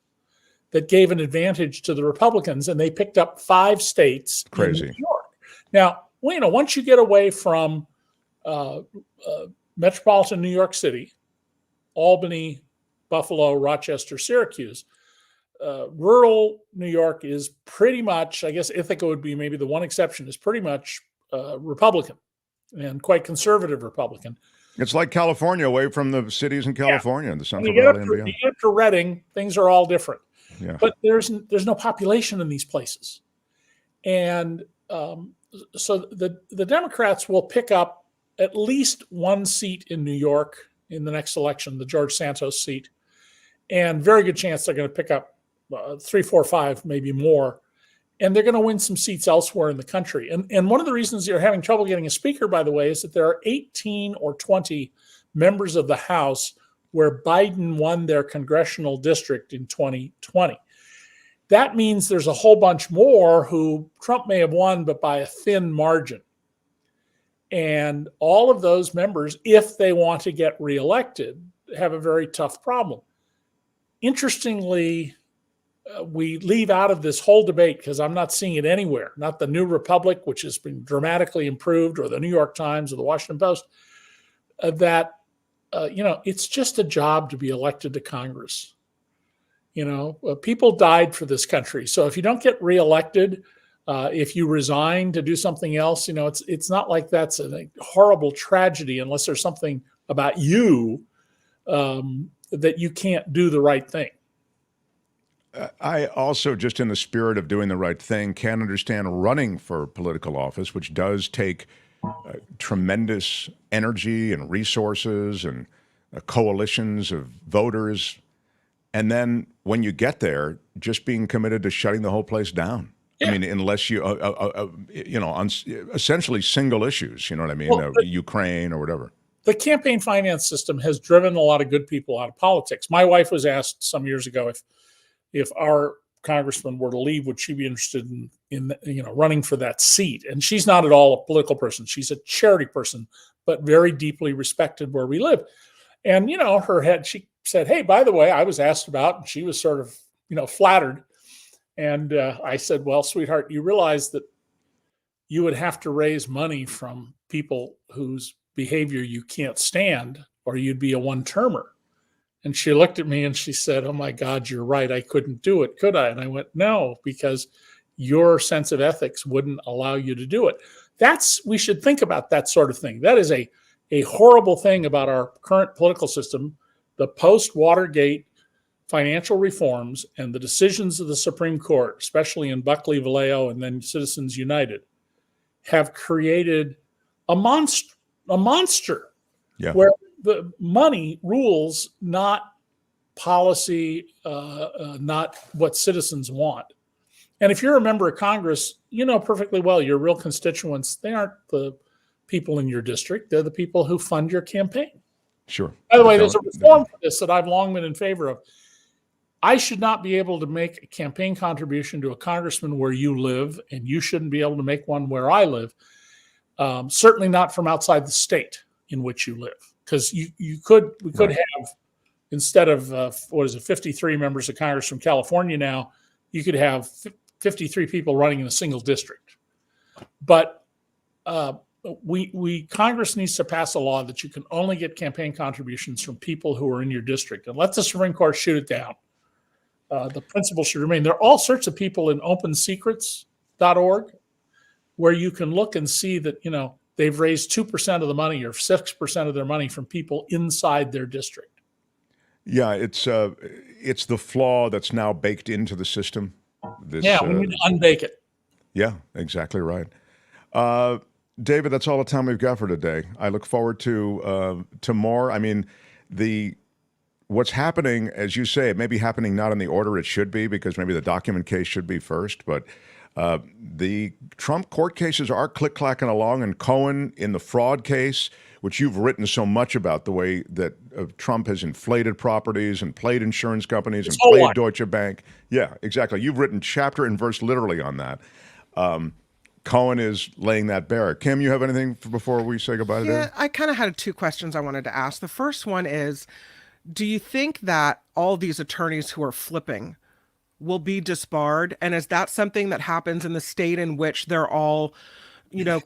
that gave an advantage to the Republicans, and they picked up 5 states in New York. Now, once you get away from metropolitan New York City, Albany, Buffalo, Rochester, Syracuse, rural New York is pretty much, I guess Ithaca would be maybe the one exception, is pretty much Republican and quite conservative Republican. It's like California, away from the cities in California, the Central Valley and beyond. You get up to Reading, things are all different. Yeah. But there's no population in these places. And so the Democrats will pick up at least 1 seat in New York in the next election, the George Santos seat, and very good chance they're going to pick up 3, 4, 5, maybe more, and they're going to win some seats elsewhere in the country. And one of the reasons you're having trouble getting a speaker, by the way, is that there are 18 or 20 members of the House where Biden won their congressional district in 2020. That means there's a whole bunch more who Trump may have won, but by a thin margin. And all of those members, if they want to get reelected, have a very tough problem. Interestingly, we leave out of this whole debate, because I'm not seeing it anywhere, not the New Republic, which has been dramatically improved, or the New York Times or the Washington Post, that it's just a job to be elected to Congress. People died for this country. So if you don't get reelected, if you resign to do something else, it's not like that's a horrible tragedy unless there's something about you that you can't do the right thing. I also, just in the spirit of doing the right thing, can understand running for political office, which does take tremendous energy and resources and coalitions of voters. And then when you get there, just being committed to shutting the whole place down. Yeah. I mean, unless you, on essentially single issues, you know what I mean? Well, Ukraine or whatever. The campaign finance system has driven a lot of good people out of politics. My wife was asked some years ago if our congressman were to leave, would she be interested in running for that seat? And she's not at all a political person. She's a charity person, but very deeply respected where we live. And, she said, "Hey, by the way, I was asked about," and she was sort of, flattered. And I said, "Well, sweetheart, you realize that you would have to raise money from people whose behavior you can't stand, or you'd be a one-termer." And she looked at me and she said, "Oh my God, you're right. I couldn't do it, could I?" And I went, "No, because your sense of ethics wouldn't allow you to do it." We should think about that sort of thing. That is a horrible thing about our current political system. The post-Watergate financial reforms and the decisions of the Supreme Court, especially in Buckley, Vallejo, and then Citizens United, have created a monster where the money rules, not policy, not what citizens want. And if you're a member of Congress, you know perfectly well your real constituents, they aren't the people in your district. They're the people who fund your campaign. Sure. By the way, there's a reform for this that I've long been in favor of. I should not be able to make a campaign contribution to a congressman where you live, and you shouldn't be able to make one where I live. Certainly not from outside the state in which you live. Because we could have, instead of 53 members of Congress from California now, you could have 53 people running in a single district. But Congress needs to pass a law that you can only get campaign contributions from people who are in your district, and let the Supreme Court shoot it down. The principle should remain. There are all sorts of people in opensecrets.org where you can look and see that they've raised 2% of the money or 6% of their money from people inside their district. Yeah, it's the flaw that's now baked into the system. We need to unbake it. Yeah, exactly right. David, that's all the time we've got for today. I look forward to more. I mean, what's happening, as you say, it may be happening not in the order it should be, because maybe the document case should be first, but the Trump court cases are click-clacking along, and Cohen in the fraud case, which you've written so much about, the way that Trump has inflated properties and played insurance companies and played Deutsche Bank. Yeah, exactly. You've written chapter and verse literally on that. Cohen is laying that bare. Kim, you have anything before we say goodbye today? Yeah, I kind of had 2 questions I wanted to ask. The first one is, do you think that all these attorneys who are flipping will be disbarred? And is that something that happens in the state in which they're all,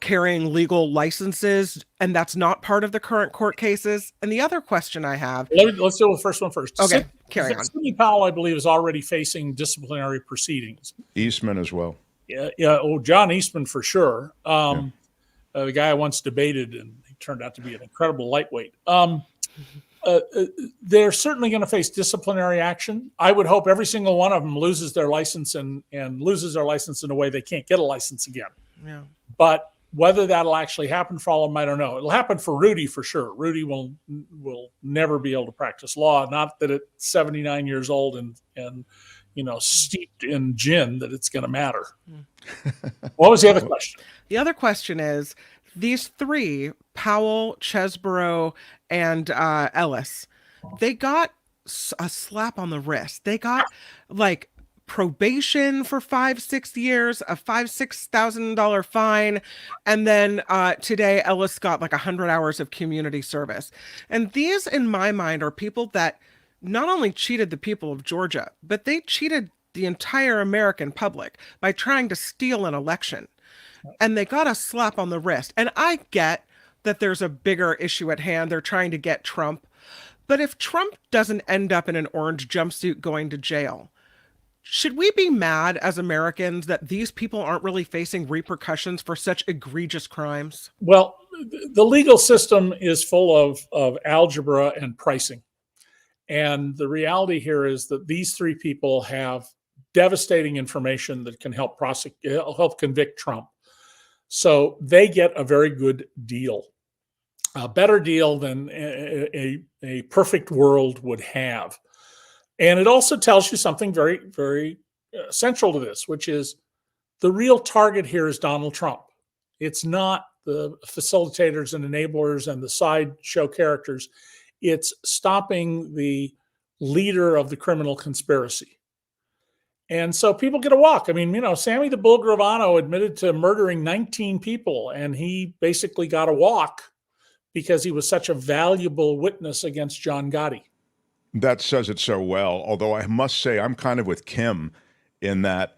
carrying legal licenses, and that's not part of the current court cases? And the other question I have... Let's do the first one first. Okay, carry on. Sidney Powell, I believe, is already facing disciplinary proceedings. Eastman as well. Yeah. Oh, John Eastman for sure. The guy I once debated, and he turned out to be an incredible lightweight. They're certainly going to face disciplinary action. I would hope every single one of them loses their license and loses their license in a way they can't get a license again. Yeah. But whether that'll actually happen for all of them, I don't know. It'll happen for Rudy for sure. Rudy will never be able to practice law. Not that at 79 years old and steeped in gin that it's going to matter. What was the other question? The other question is, these 3, Powell, Chesbro, and Ellis, they got a slap on the wrist. They got probation for 5-6 years, a $5,000-$6,000 fine, and then today Ellis got 100 hours of community service. And these, in my mind, are people that not only cheated the people of Georgia, but they cheated the entire American public by trying to steal an election. And they got a slap on the wrist. And I get that there's a bigger issue at hand. They're trying to get Trump. But if Trump doesn't end up in an orange jumpsuit going to jail, should we be mad as Americans that these people aren't really facing repercussions for such egregious crimes? Well, the legal system is full of algebra and pricing. And the reality here is that these 3 people have devastating information that can help convict Trump. So they get a very good deal, a better deal than a perfect world would have. And it also tells you something very, very central to this, which is the real target here is Donald Trump. It's not the facilitators and enablers and the sideshow characters. It's stopping the leader of the criminal conspiracy. And so people get a walk. I mean, Sammy the Bull Gravano admitted to murdering 19 people, and he basically got a walk because he was such a valuable witness against John Gotti. That says it so well, although I must say I'm kind of with Kim in that,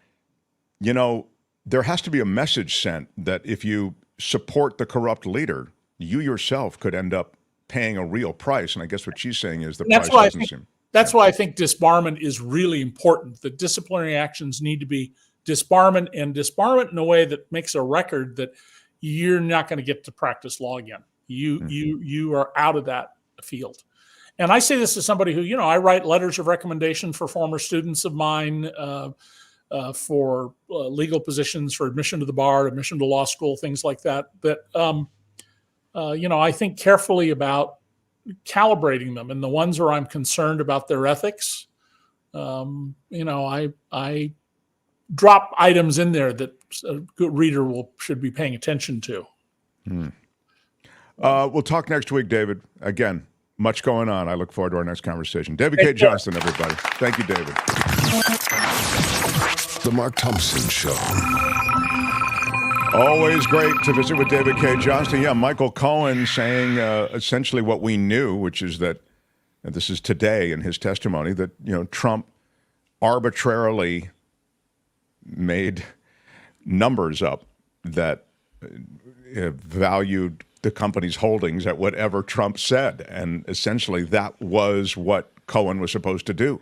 there has to be a message sent that if you support the corrupt leader, you yourself could end up paying a real price. And I guess what she's saying is the price doesn't seem... That's why I think disbarment is really important. The disciplinary actions need to be disbarment in a way that makes a record that you're not going to get to practice law again. You are out of that field. And I say this as somebody who, I write letters of recommendation for former students of mine for legal positions, for admission to the bar, admission to law school, things like that. That, I think carefully about calibrating them, and the ones where I'm concerned about their ethics, I drop items in there that a good reader should be paying attention to. We'll talk next week, David. Again, much going on. I look forward to our next conversation. David Cay Johnston, everybody. Thank you, David. The Mark Thompson Show. Always great to visit with David Cay Johnston. Yeah, Michael Cohen saying essentially what we knew, which is that, and this is today in his testimony, that Trump arbitrarily made numbers up that valued the company's holdings at whatever Trump said, and essentially that was what Cohen was supposed to do.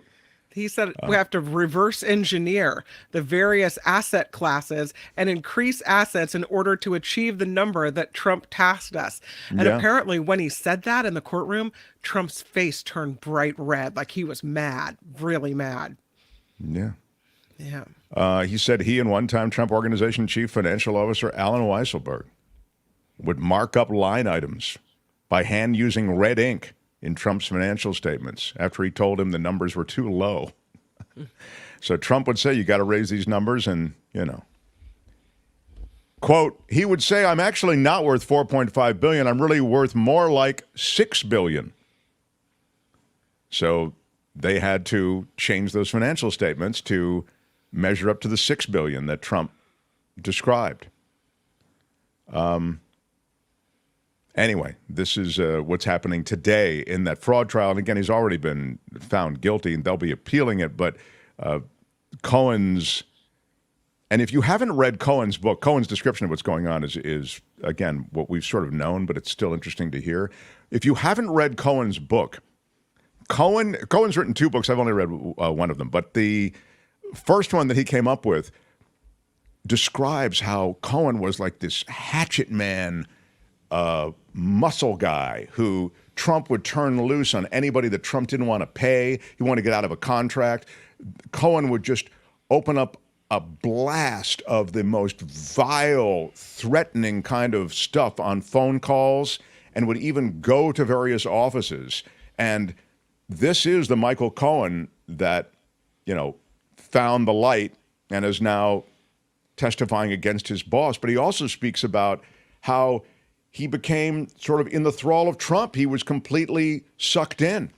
He said we have to reverse engineer the various asset classes and increase assets in order to achieve the number that Trump tasked us. And apparently when he said that in the courtroom, Trump's face turned bright red, like he was mad, really mad. Yeah. Yeah. He said he and one-time Trump Organization Chief Financial Officer Alan Weisselberg would mark up line items by hand using red ink in Trump's financial statements after he told him the numbers were too low. So Trump would say, you got to raise these numbers and, quote, he would say, I'm actually not worth $4.5 billion. I'm really worth more like $6 billion. So they had to change those financial statements to measure up to the $6 billion that Trump described. Anyway, this is what's happening today in that fraud trial. And again, he's already been found guilty, and they'll be appealing it. But Cohen's, and if you haven't read Cohen's book, Cohen's description of what's going on is again, what we've sort of known, but it's still interesting to hear. If you haven't read Cohen's book, Cohen's written 2 books. I've only read one of them. But the first one that he came up with describes how Cohen was like this hatchet man, muscle guy who Trump would turn loose on anybody that Trump didn't want to pay. He wanted to get out of a contract. Cohen would just open up a blast of the most vile, threatening kind of stuff on phone calls and would even go to various offices. And this is the Michael Cohen that, found the light and is now testifying against his boss. But he also speaks about how he became sort of in the thrall of Trump. He was completely sucked in.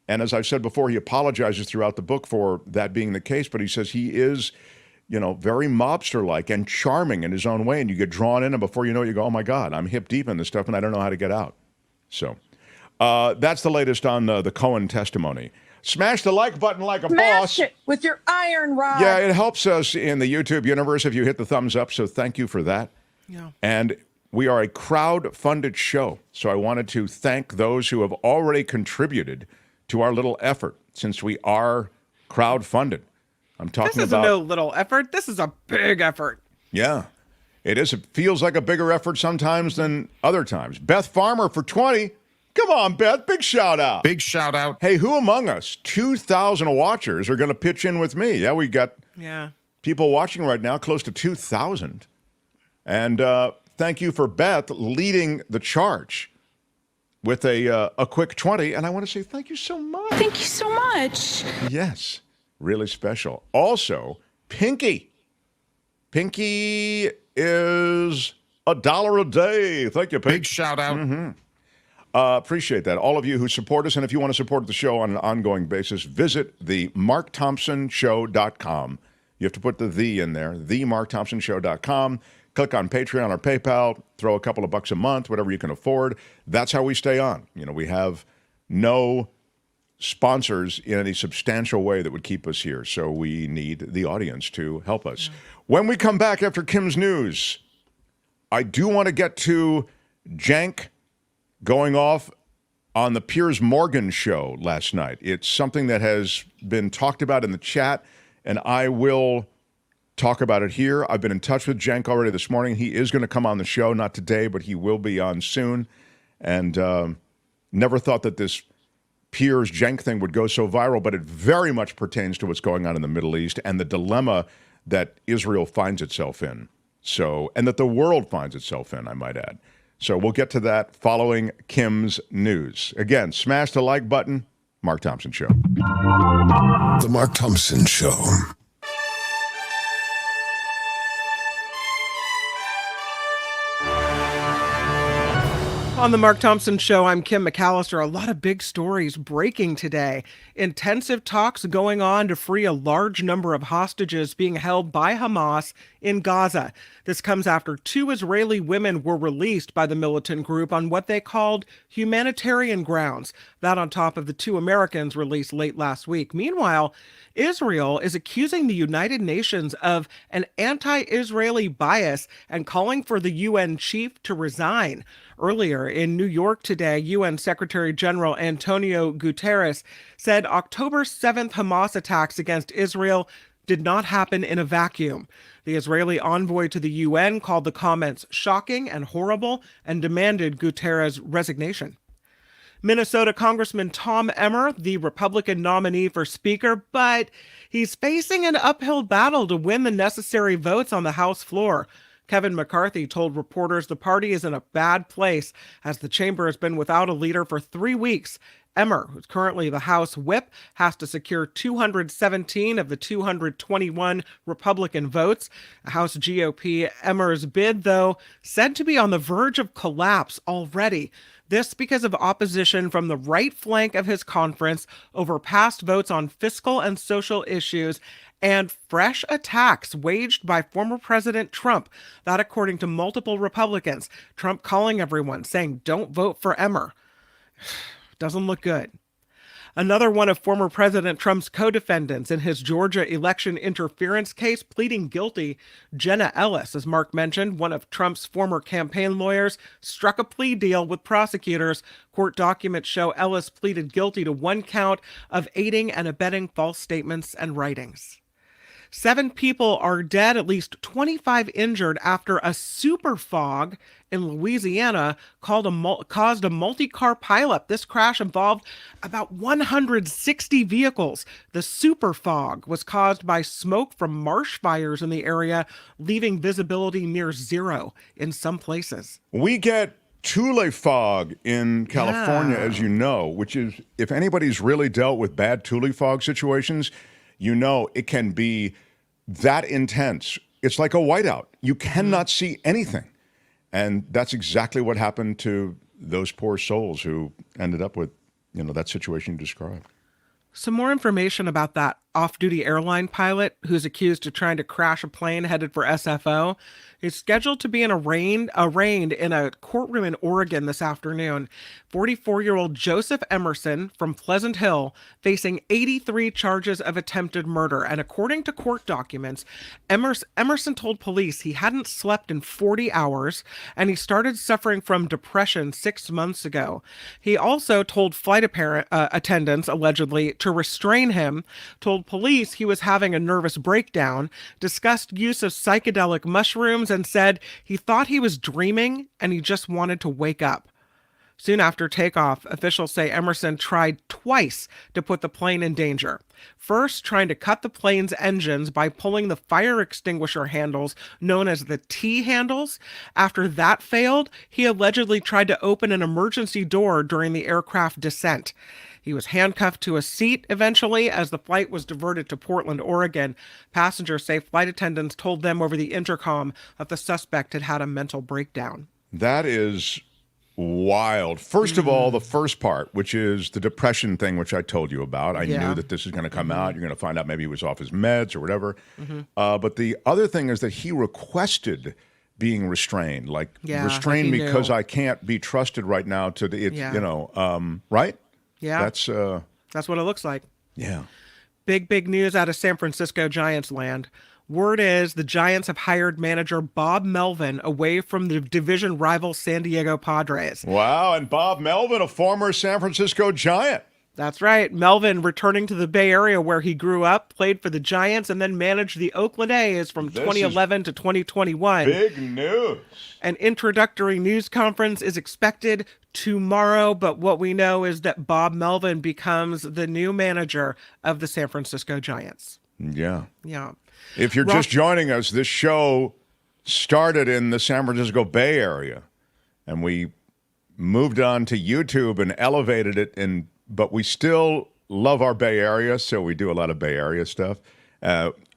And as I've said before, he apologizes throughout the book for that being the case. But he says he is, very mobster-like and charming in his own way. And you get drawn in, and before you know it, you go, oh, my God, I'm hip deep in this stuff, and I don't know how to get out. So that's the latest on the Cohen testimony. Smash the like button like a boss. Smash it with your iron rod. Yeah, it helps us in the YouTube universe if you hit the thumbs up, so thank you for that. Yeah. And we are a crowd-funded show, so I wanted to thank those who have already contributed to our little effort, since we are crowd-funded. I'm talking about... This isn't no little effort. This is a big effort. Yeah, it is. It feels like a bigger effort sometimes than other times. Beth Farmer for 20. Come on, Beth. Big shout out. Big shout out. Hey, who among us, 2,000 watchers, are going to pitch in with me? Yeah, we got people watching right now, close to 2,000. And thank you for Beth leading the charge with a quick 20. And I want to say thank you so much. Thank you so much. Yes, really special. Also, Pinky. Pinky is $1 a day. Thank you, Pinky. Big shout out. Mm-hmm. Appreciate that. All of you who support us, and if you want to support the show on an ongoing basis, visit the markthompsonshow.com. You have to put the in there, themarkthompsonshow.com. Click on Patreon or PayPal, throw a couple of bucks a month, whatever you can afford. That's how we stay on. We have no sponsors in any substantial way that would keep us here, so we need the audience to help us. When we come back after Kim's news, I do want to get to Cenk going off on the Piers Morgan show last night. It's something that has been talked about in the chat, and I will talk about it here. I've been in touch with Cenk already this morning. He is going to come on the show, not today, but he will be on soon. And never thought that this Piers Cenk thing would go so viral, but it very much pertains to what's going on in the Middle East and the dilemma that Israel finds itself in. So, and that the world finds itself in, I might add. So we'll get to that following Kim's news. Again, smash the like button. Mark Thompson Show. The Mark Thompson Show. On the Mark Thompson Show, I'm Kim McAllister. A lot of big stories breaking today. Intensive talks going on to free a large number of hostages being held by Hamas in Gaza. This comes after 2 Israeli women were released by the militant group on what they called humanitarian grounds. That on top of the 2 Americans released late last week. Meanwhile, Israel is accusing the United Nations of an anti-Israeli bias and calling for the UN chief to resign. Earlier in New York today, UN Secretary General Antonio Guterres said October 7th Hamas attacks against Israel did not happen in a vacuum. The Israeli envoy to the UN called the comments shocking and horrible and demanded Guterres' resignation. Minnesota Congressman Tom Emmer, the Republican nominee for Speaker, but he's facing an uphill battle to win the necessary votes on the House floor. Kevin McCarthy told reporters the party is in a bad place as the chamber has been without a leader for 3 weeks. Emmer, who's currently the House whip, has to secure 217 of the 221 Republican votes. House GOP Emmer's bid, though, said to be on the verge of collapse already. This because of opposition from the right flank of his conference over past votes on fiscal and social issues and fresh attacks waged by former President Trump. That according to multiple Republicans. Trump calling everyone, saying, "Don't vote for Emmer." Doesn't look good. Another one of former President Trump's co-defendants in his Georgia election interference case pleading guilty, Jenna Ellis, as Mark mentioned, one of Trump's former campaign lawyers, struck a plea deal with prosecutors. Court documents show Ellis pleaded guilty to 1 count of aiding and abetting false statements and writings. 7 people are dead, at least 25 injured after a super fog in Louisiana caused a multi-car pileup. This crash involved about 160 vehicles. The super fog was caused by smoke from marsh fires in the area, leaving visibility near zero in some places. We get Tule fog in California, as you know, which is, if anybody's really dealt with bad Tule fog situations, you know it can be that intense. It's like a whiteout. You cannot see anything. And that's exactly what happened to those poor souls who ended up with, that situation you described. Some more information about that off-duty airline pilot who's accused of trying to crash a plane headed for SFO. He's scheduled to be arraigned in a courtroom in Oregon this afternoon. 44-year-old Joseph Emerson from Pleasant Hill facing 83 charges of attempted murder. And according to court documents, Emerson told police he hadn't slept in 40 hours and he started suffering from depression 6 months ago. He also told flight attendants, allegedly, to restrain him, told police he was having a nervous breakdown, discussed use of psychedelic mushrooms, and said he thought he was dreaming and he just wanted to wake up. Soon after takeoff, officials say Emerson tried twice to put the plane in danger. First, trying to cut the plane's engines by pulling the fire extinguisher handles known as the T handles. After that failed, he allegedly tried to open an emergency door during the aircraft descent. He was handcuffed to a seat eventually as the flight was diverted to Portland, Oregon. Passengers say flight attendants told them over the intercom that the suspect had had a mental breakdown. That is wild. First of all, the first part, which is the depression thing, which I told you about. I knew that this is going to come out. You're going to find out maybe he was off his meds or whatever. But the other thing is that he requested being restrained, restrain me because I can't be trusted right now right? Yeah. That's what it looks like. Yeah. Big news out of San Francisco Giants land. Word is the Giants have hired manager Bob Melvin away from the division rival San Diego Padres. Wow, and Bob Melvin, a former San Francisco Giant. That's right. Melvin returning to the Bay Area where he grew up, played for the Giants, and then managed the Oakland A's from 2011 to 2021. Big news. An introductory news conference is expected tomorrow, but what we know is that Bob Melvin becomes the new manager of the San Francisco Giants. Yeah. Yeah. If you're just joining us, this show started in the San Francisco Bay Area, and we moved on to YouTube and elevated it, but we still love our Bay Area, so we do a lot of Bay Area stuff.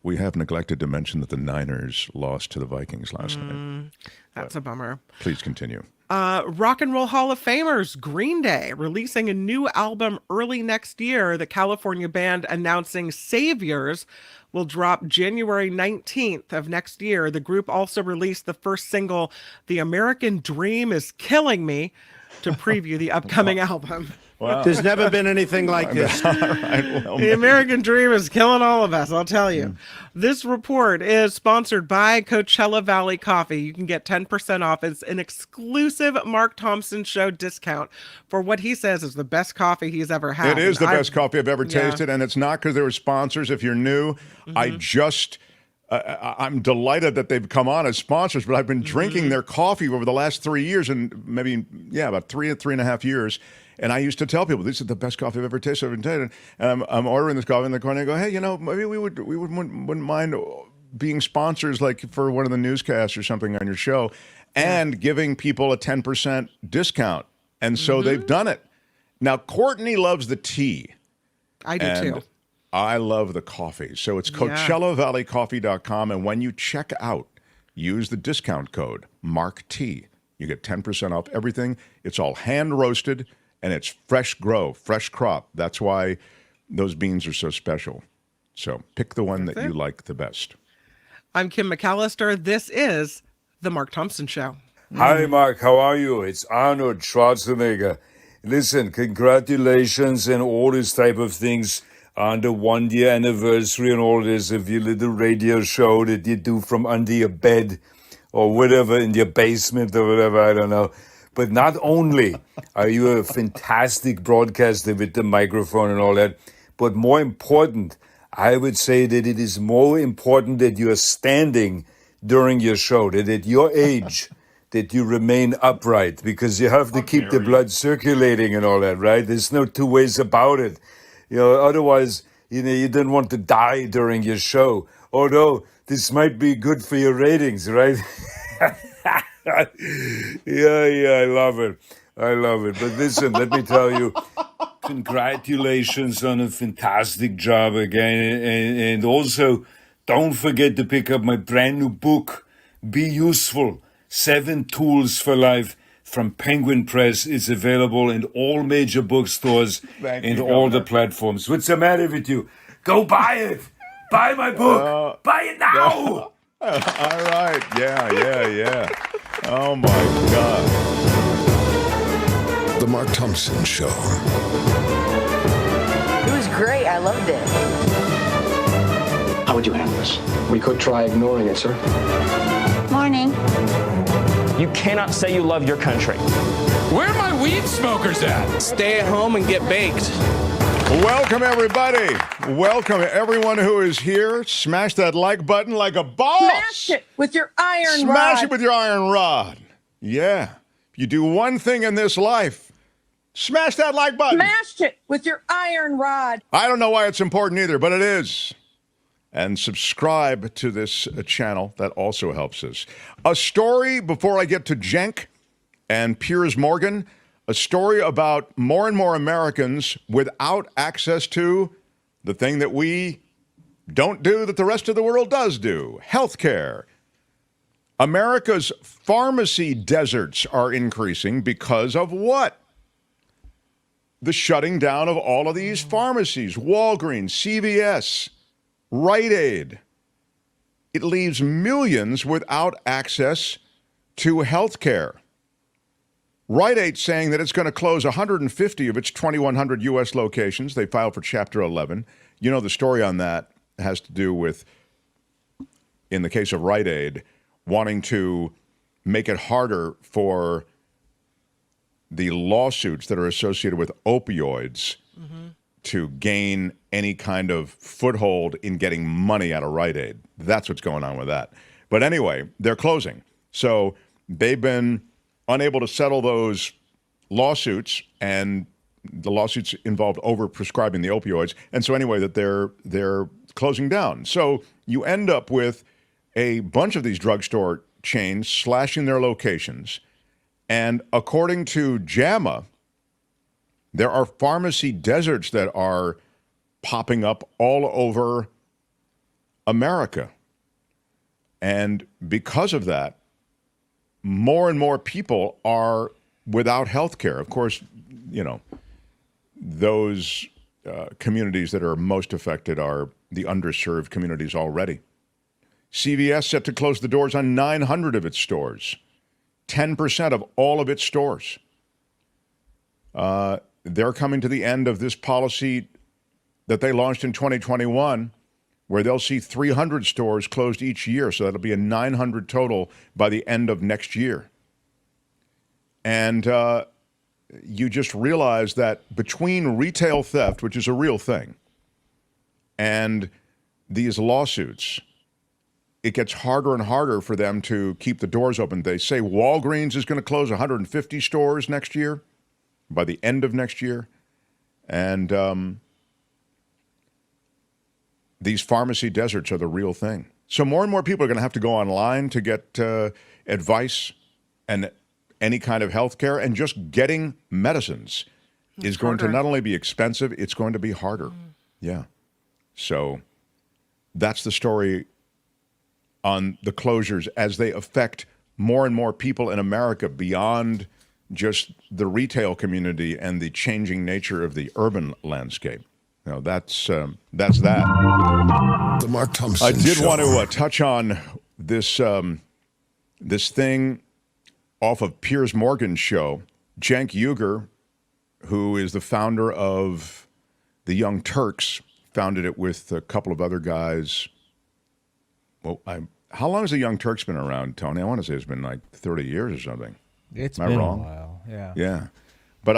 We have neglected to mention that the Niners lost to the Vikings last night. That's a bummer. Please continue. Rock and Roll Hall of Famers Green Day releasing a new album early next year. The California band announcing Saviors will drop January 19th of next year. The group also released the first single, The American Dream Is Killing Me, to preview the upcoming album. Wow. There's never been anything like this. All right, well, the American Dream is killing all of us, I'll tell you. This report is sponsored by Coachella Valley Coffee. You can get 10% off. It's an exclusive Mark Thompson Show discount for what he says is the best coffee he's ever had. It is the best coffee I've ever tasted, and it's not because they were sponsors. If you're new, I'm delighted that they've come on as sponsors, but I've been drinking their coffee over the last 3 years, and maybe, about 3.5 years. And I used to tell people, this is the best coffee I've ever tasted. And I'm ordering this coffee in the corner and I go, hey, you know, maybe we wouldn't mind being sponsors like for one of the newscasts or something on your show and giving people a 10% discount. And so they've done it. Now, Courtney loves the tea. I do too. I love the coffee. So it's CoachellaValleyCoffee.com. And when you check out, use the discount code MARKT. You get 10% off everything. It's all hand roasted and it's fresh grow, fresh crop. That's why those beans are so special. So pick the one that you like the best. I'm Kim McAllister. This is The Mark Thompson Show. Hi, Mark. How are you? It's Arnold Schwarzenegger. Listen, congratulations and all this type of things on the 1-year anniversary and all this of your little radio show that you do from under your bed or whatever in your basement or whatever, I don't know. But not only are you a fantastic broadcaster with the microphone and all that, but more important, I would say that it is more important that you are standing during your show, that at your age, that you remain upright, because you have to keep the blood circulating and all that, right? There's no two ways about it. You know, otherwise, you know, you don't want to die during your show. Although this might be good for your ratings, right? Yeah, I love it. But listen, let me tell you, congratulations on a fantastic job again. And also, don't forget to pick up my brand new book, Be Useful, 7 Tools for Life from Penguin Press. It's available in all major bookstores and all the platforms. What's the matter with you? Go buy it. Buy my book. Buy it now. All right. Yeah. Oh, my God. The Mark Thompson Show. It was great. I loved it. How would you handle this? We could try ignoring it, sir. Morning. You cannot say you love your country. Where are my weed smokers at? Stay at home and get baked. Welcome, everybody. Welcome, everyone who is here. Smash that like button like a boss. Smash it with your iron rod. Smash it with your iron rod. Yeah. If you do one thing in this life, smash that like button. Smash it with your iron rod. I don't know why it's important either, but it is. And subscribe to this channel. That also helps us. A story before I get to Cenk and Piers Morgan. A story about more and more Americans without access to the thing that we don't do that the rest of the world does do, healthcare. America's pharmacy deserts are increasing because of what? The shutting down of all of these pharmacies, Walgreens, CVS, Rite Aid. It leaves millions without access to health care. Rite Aid saying that it's going to close 150 of its 2,100 U.S. locations. They filed for Chapter 11. You know, the story on that has to do with, in the case of Rite Aid, wanting to make it harder for the lawsuits that are associated with opioids to gain any kind of foothold in getting money out of Rite Aid. That's what's going on with that. But anyway, they're closing. So they've been unable to settle those lawsuits, and the lawsuits involved overprescribing the opioids. And so anyway, that they're closing down. So you end up with a bunch of these drugstore chains slashing their locations. And according to JAMA, there are pharmacy deserts that are popping up all over America. And because of that, more and more people are without health care. Of course, you know, those communities that are most affected are the underserved communities already. CVS set to close the doors on 900 of its stores, 10% of all of its stores. They're coming to the end of this policy that they launched in 2021, where they'll see 300 stores closed each year. So that'll be a 900 total by the end of next year. And you just realize that between retail theft, which is a real thing, and these lawsuits, it gets harder and harder for them to keep the doors open. They say Walgreens is going to close 150 stores next year. by the end of next year. And these pharmacy deserts are the real thing. So more and more people are going to have to go online to get advice and any kind of health care, and just getting medicines is going to not only be expensive, it's going to be harder. Yeah. So that's the story on the closures as they affect more and more people in America beyond just the retail community and the changing nature of the urban landscape. Now, that's that. The Mark Thompson I did Show. want to touch on this this thing off of Piers Morgan's show. Cenk Uyger, who is the founder of the Young Turks, founded it with a couple of other guys. Well, how long has the Young Turks been around, Tony? I want to say it's been like 30 years or something. It's Am been I wrong? a while, yeah. Yeah. But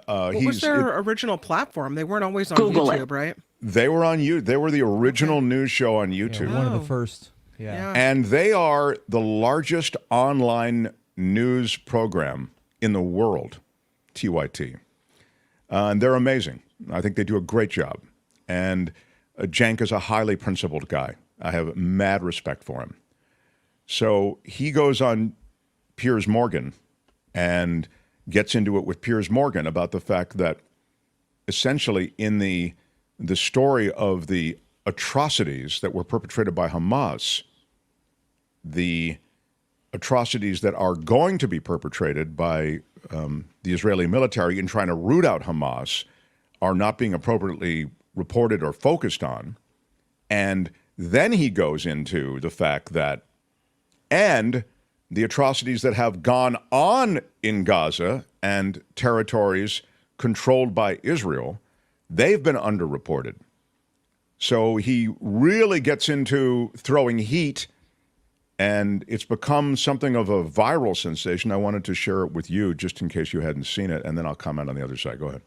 what was their original platform? They weren't always on Google YouTube, it. right? They were on you. They were the original news show on YouTube. Yeah, one of the first. Yeah. And they are the largest online news program in the world, TYT. And they're amazing. I think they do a great job. And Cenk is a highly principled guy. I have mad respect for him. So he goes on Piers Morgan and gets into it with Piers Morgan about the fact that essentially in the story of the atrocities that were perpetrated by Hamas, the atrocities that are going to be perpetrated by the Israeli military in trying to root out Hamas are not being appropriately reported or focused on. And then he goes into the fact that, and the atrocities that have gone on in Gaza and territories controlled by Israel, they've been underreported. So he really gets into throwing heat, and it's become something of a viral sensation. I wanted to share it with you just in case you hadn't seen it, and then I'll comment on the other side. Go ahead.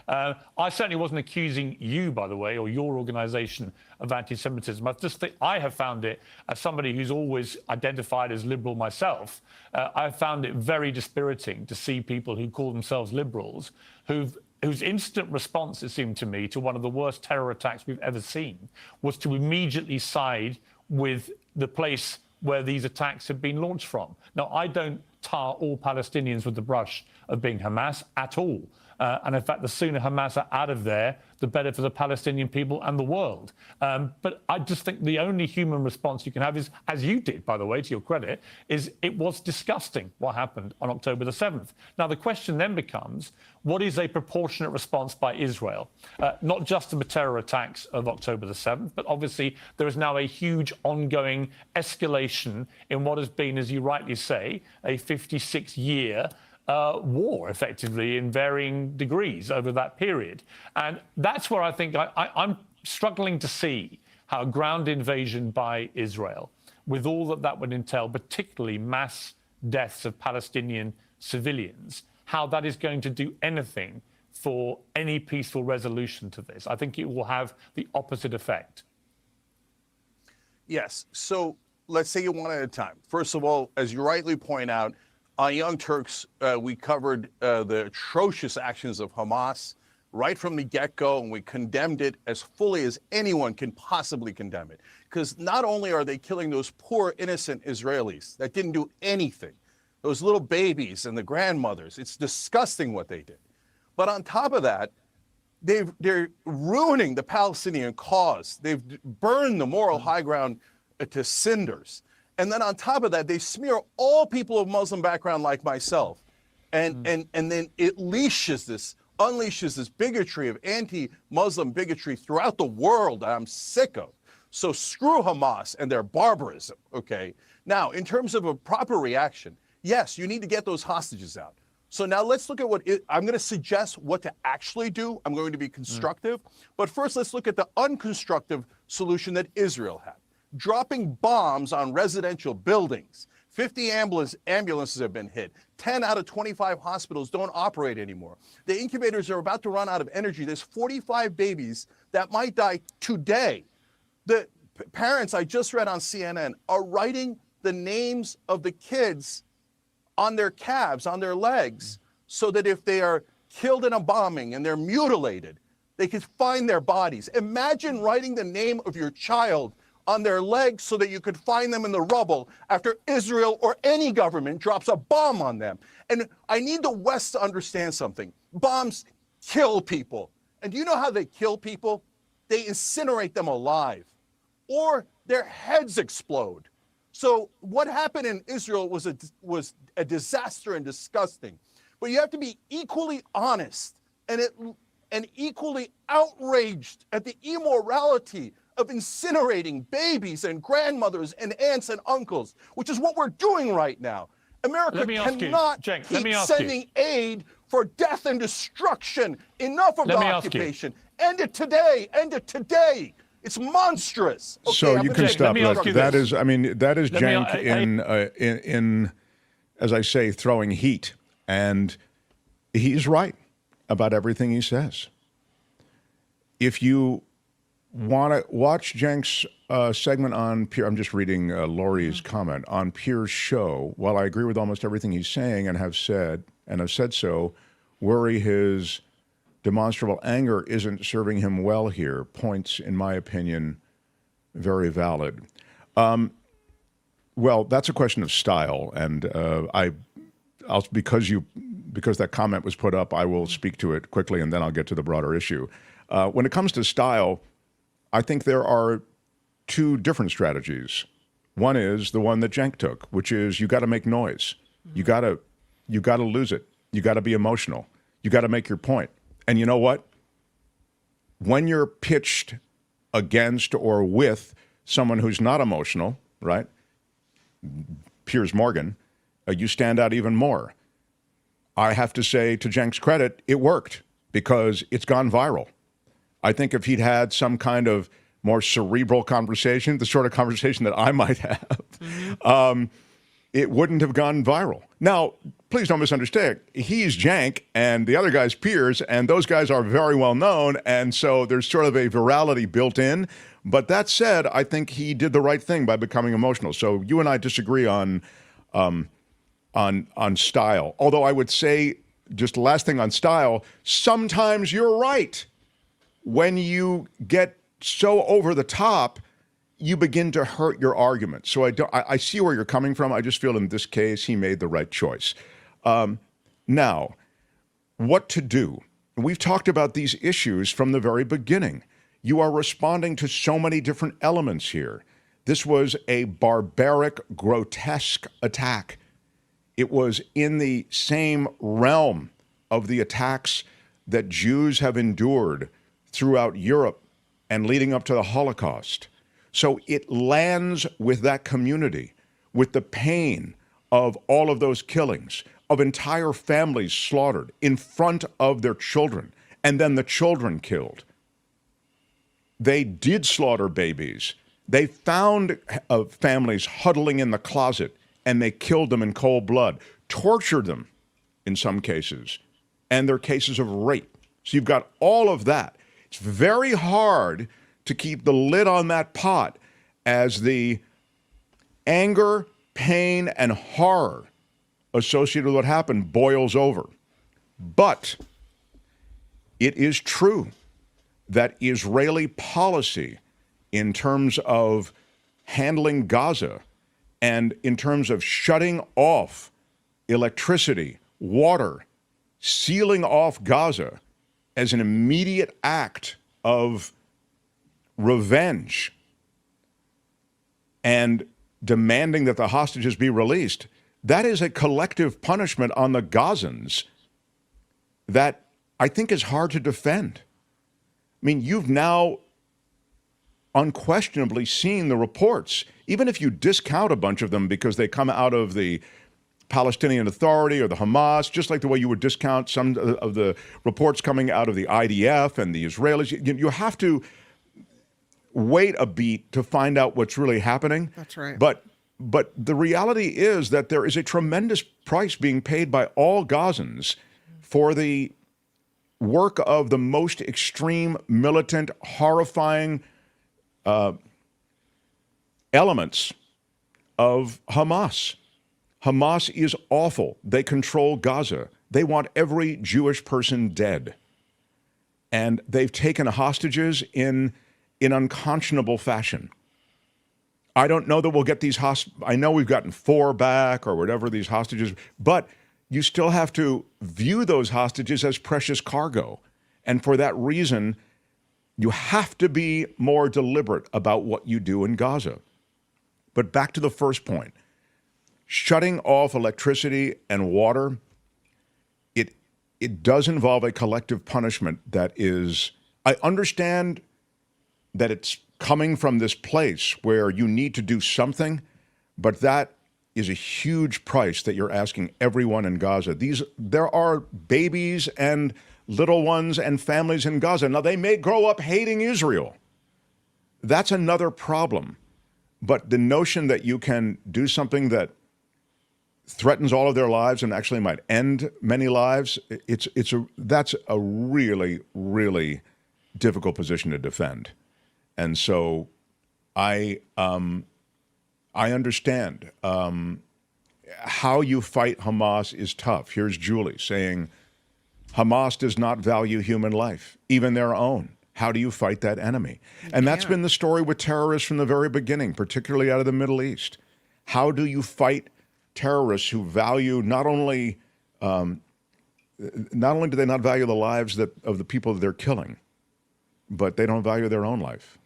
I certainly wasn't accusing you, by the way, or your organization of anti-Semitism. I just think I have found it, as somebody who's always identified as liberal myself, I've found it very dispiriting to see people who call themselves liberals whose instant response, it seemed to me, to one of the worst terror attacks we've ever seen was to immediately side with the place where these attacks have been launched from. Now, I don't tar all Palestinians with the brush of being Hamas at all. And in fact, the sooner Hamas are out of there, the better for the Palestinian people and the world. But I just think the only human response you can have is, as you did, by the way, to your credit, is it was disgusting what happened on October the 7th. Now, the question then becomes, what is a proportionate response by Israel? Not just to the terror attacks of October the 7th, but obviously there is now a huge ongoing escalation in what has been, as you rightly say, a 56-year war, effectively, in varying degrees over that period. And that's where I think I'm struggling to see how a ground invasion by Israel, with all that would entail, particularly mass deaths of Palestinian civilians, how that is going to do anything for any peaceful resolution to this. I think it will have the opposite effect. Yes. So let's take it one at a time. First of all, as you rightly point out, on Young Turks, we covered the atrocious actions of Hamas right from the get-go, and we condemned it as fully as anyone can possibly condemn it. Because not only are they killing those poor, innocent Israelis that didn't do anything, those little babies and the grandmothers, it's disgusting what they did. But on top of that, they're ruining the Palestinian cause. They've burned the moral high ground to cinders. And then on top of that, they smear all people of Muslim background like myself. And then it unleashes this bigotry of anti-Muslim bigotry throughout the world that I'm sick of. So screw Hamas and their barbarism, okay? Now, in terms of a proper reaction, yes, you need to get those hostages out. So now let's look at I'm going to suggest what to actually do. I'm going to be constructive. But first, let's look at the unconstructive solution that Israel had. Dropping bombs on residential buildings. 50 ambulances have been hit. 10 out of 25 hospitals don't operate anymore. The incubators are about to run out of energy. There's 45 babies that might die today. The parents, I just read on CNN, are writing the names of the kids on their calves, on their legs, so that if they are killed in a bombing and they're mutilated, they could find their bodies. Imagine writing the name of your child on their legs so that you could find them in the rubble after Israel or any government drops a bomb on them. And I need the West to understand something. Bombs kill people. And do you know how they kill people? They incinerate them alive, or their heads explode. So what happened in Israel was a disaster and disgusting. But you have to be equally honest and equally outraged at the immorality of incinerating babies and grandmothers and aunts and uncles, which is what we're doing right now. America cannot keep sending aid for death and destruction. Enough of the occupation. End it today. End it today. It's monstrous. Okay, so you can stop. That is Cenk in, as I say, throwing heat. And he's right about everything he says. If you want to watch Cenk's segment on Pierre, I'm just reading Laurie's comment on Pierre's show. While I agree with almost everything he's saying and have said so, worry his demonstrable anger isn't serving him well here. Points, in my opinion, very valid. Well, that's a question of style, and because that comment was put up, I will speak to it quickly, and then I'll get to the broader issue. When it comes to style, I think there are two different strategies. One is the one that Cenk took, which is you got to make noise. You got to lose it. You got to be emotional. You got to make your point. And you know what? When you're pitched against or with someone who's not emotional, right? Piers Morgan, you stand out even more. I have to say, to Cenk's credit, it worked because it's gone viral. I think if he'd had some kind of more cerebral conversation, the sort of conversation that I might have, it wouldn't have gone viral. Now, please don't misunderstand. He's Cenk, and the other guy's Piers, and those guys are very well known, and so there's sort of a virality built in. But that said, I think he did the right thing by becoming emotional. So you and I disagree on style. Although I would say, just the last thing on style, sometimes you're right. When you get so over the top, you begin to hurt your argument. So I see where you're coming from. I just feel in this case, he made the right choice. Now, what to do? We've talked about these issues from the very beginning. You are responding to so many different elements here. This was a barbaric, grotesque attack. It was in the same realm of the attacks that Jews have endured throughout Europe and leading up to the Holocaust. So it lands with that community, with the pain of all of those killings, of entire families slaughtered in front of their children, and then the children killed. They did slaughter babies. They found families huddling in the closet, and they killed them in cold blood, tortured them in some cases, and there are cases of rape. So you've got all of that. It's very hard to keep the lid on that pot as the anger, pain, and horror associated with what happened boils over. But it is true that Israeli policy in terms of handling Gaza and in terms of shutting off electricity, water, sealing off Gaza as an immediate act of revenge and demanding that the hostages be released, that is a collective punishment on the Gazans that I think is hard to defend. I mean, you've now unquestionably seen the reports, even if you discount a bunch of them because they come out of the Palestinian Authority or the Hamas, just like the way you would discount some of the reports coming out of the IDF and the Israelis. You have to wait a beat to find out what's really happening. That's right. But the reality is that there is a tremendous price being paid by all Gazans for the work of the most extreme, militant, horrifying elements of Hamas. Hamas is awful. They control Gaza. They want every Jewish person dead. And they've taken hostages in unconscionable fashion. I don't know that we'll get these I know we've gotten 4 back or whatever these hostages, but you still have to view those hostages as precious cargo. And for that reason, you have to be more deliberate about what you do in Gaza. But back to the first point, shutting off electricity and water, it does involve a collective punishment that is, I understand that it's coming from this place where you need to do something, but that is a huge price that you're asking everyone in Gaza. There are babies and little ones and families in Gaza. Now, they may grow up hating Israel. That's another problem. But the notion that you can do something that threatens all of their lives and actually might end many lives, that's a really, really difficult position to defend. And so I understand how you fight Hamas is tough. Here's Julie saying, Hamas does not value human life, even their own. How do you fight that enemy? And that's been the story with terrorists from the very beginning, particularly out of the Middle East. How do you fight terrorists who value not only do they not value the lives of the people that they're killing, but they don't value their own life?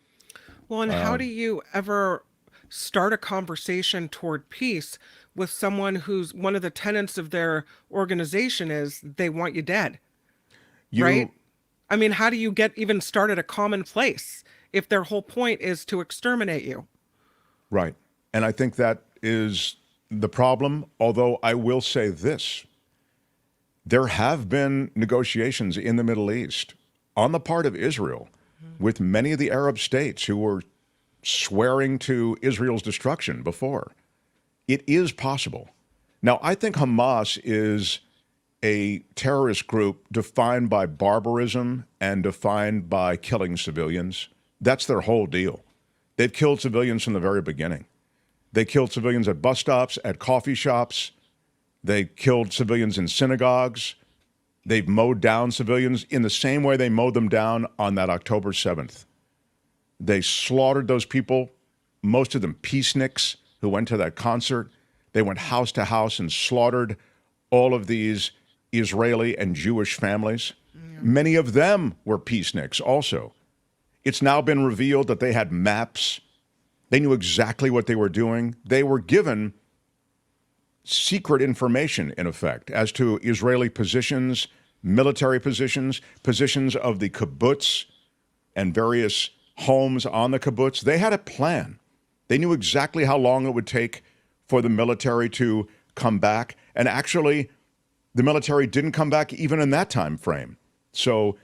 Well, and how do you ever start a conversation toward peace with someone who's one of the tenets of their organization is they want you dead, right? I mean, how do you get even started a common place if their whole point is to exterminate you? Right. And I think that is the problem, although I will say this. There have been negotiations in the Middle East on the part of Israel with many of the Arab states who were swearing to Israel's destruction before. It is possible. Now, I think Hamas is a terrorist group defined by barbarism and defined by killing civilians. That's their whole deal. They've killed civilians from the very beginning. They killed civilians at bus stops, at coffee shops. They killed civilians in synagogues. They've mowed down civilians in the same way they mowed them down on that October 7th. They slaughtered those people, most of them peaceniks who went to that concert. They went house to house and slaughtered all of these Israeli and Jewish families. Many of them were peaceniks also. It's now been revealed that they had maps. They knew exactly what they were doing. They were given secret information, in effect, as to Israeli positions, military positions, positions of the kibbutz and various homes on the kibbutz. They had a plan. They knew exactly how long it would take for the military to come back. And actually, the military didn't come back even in that time frame. So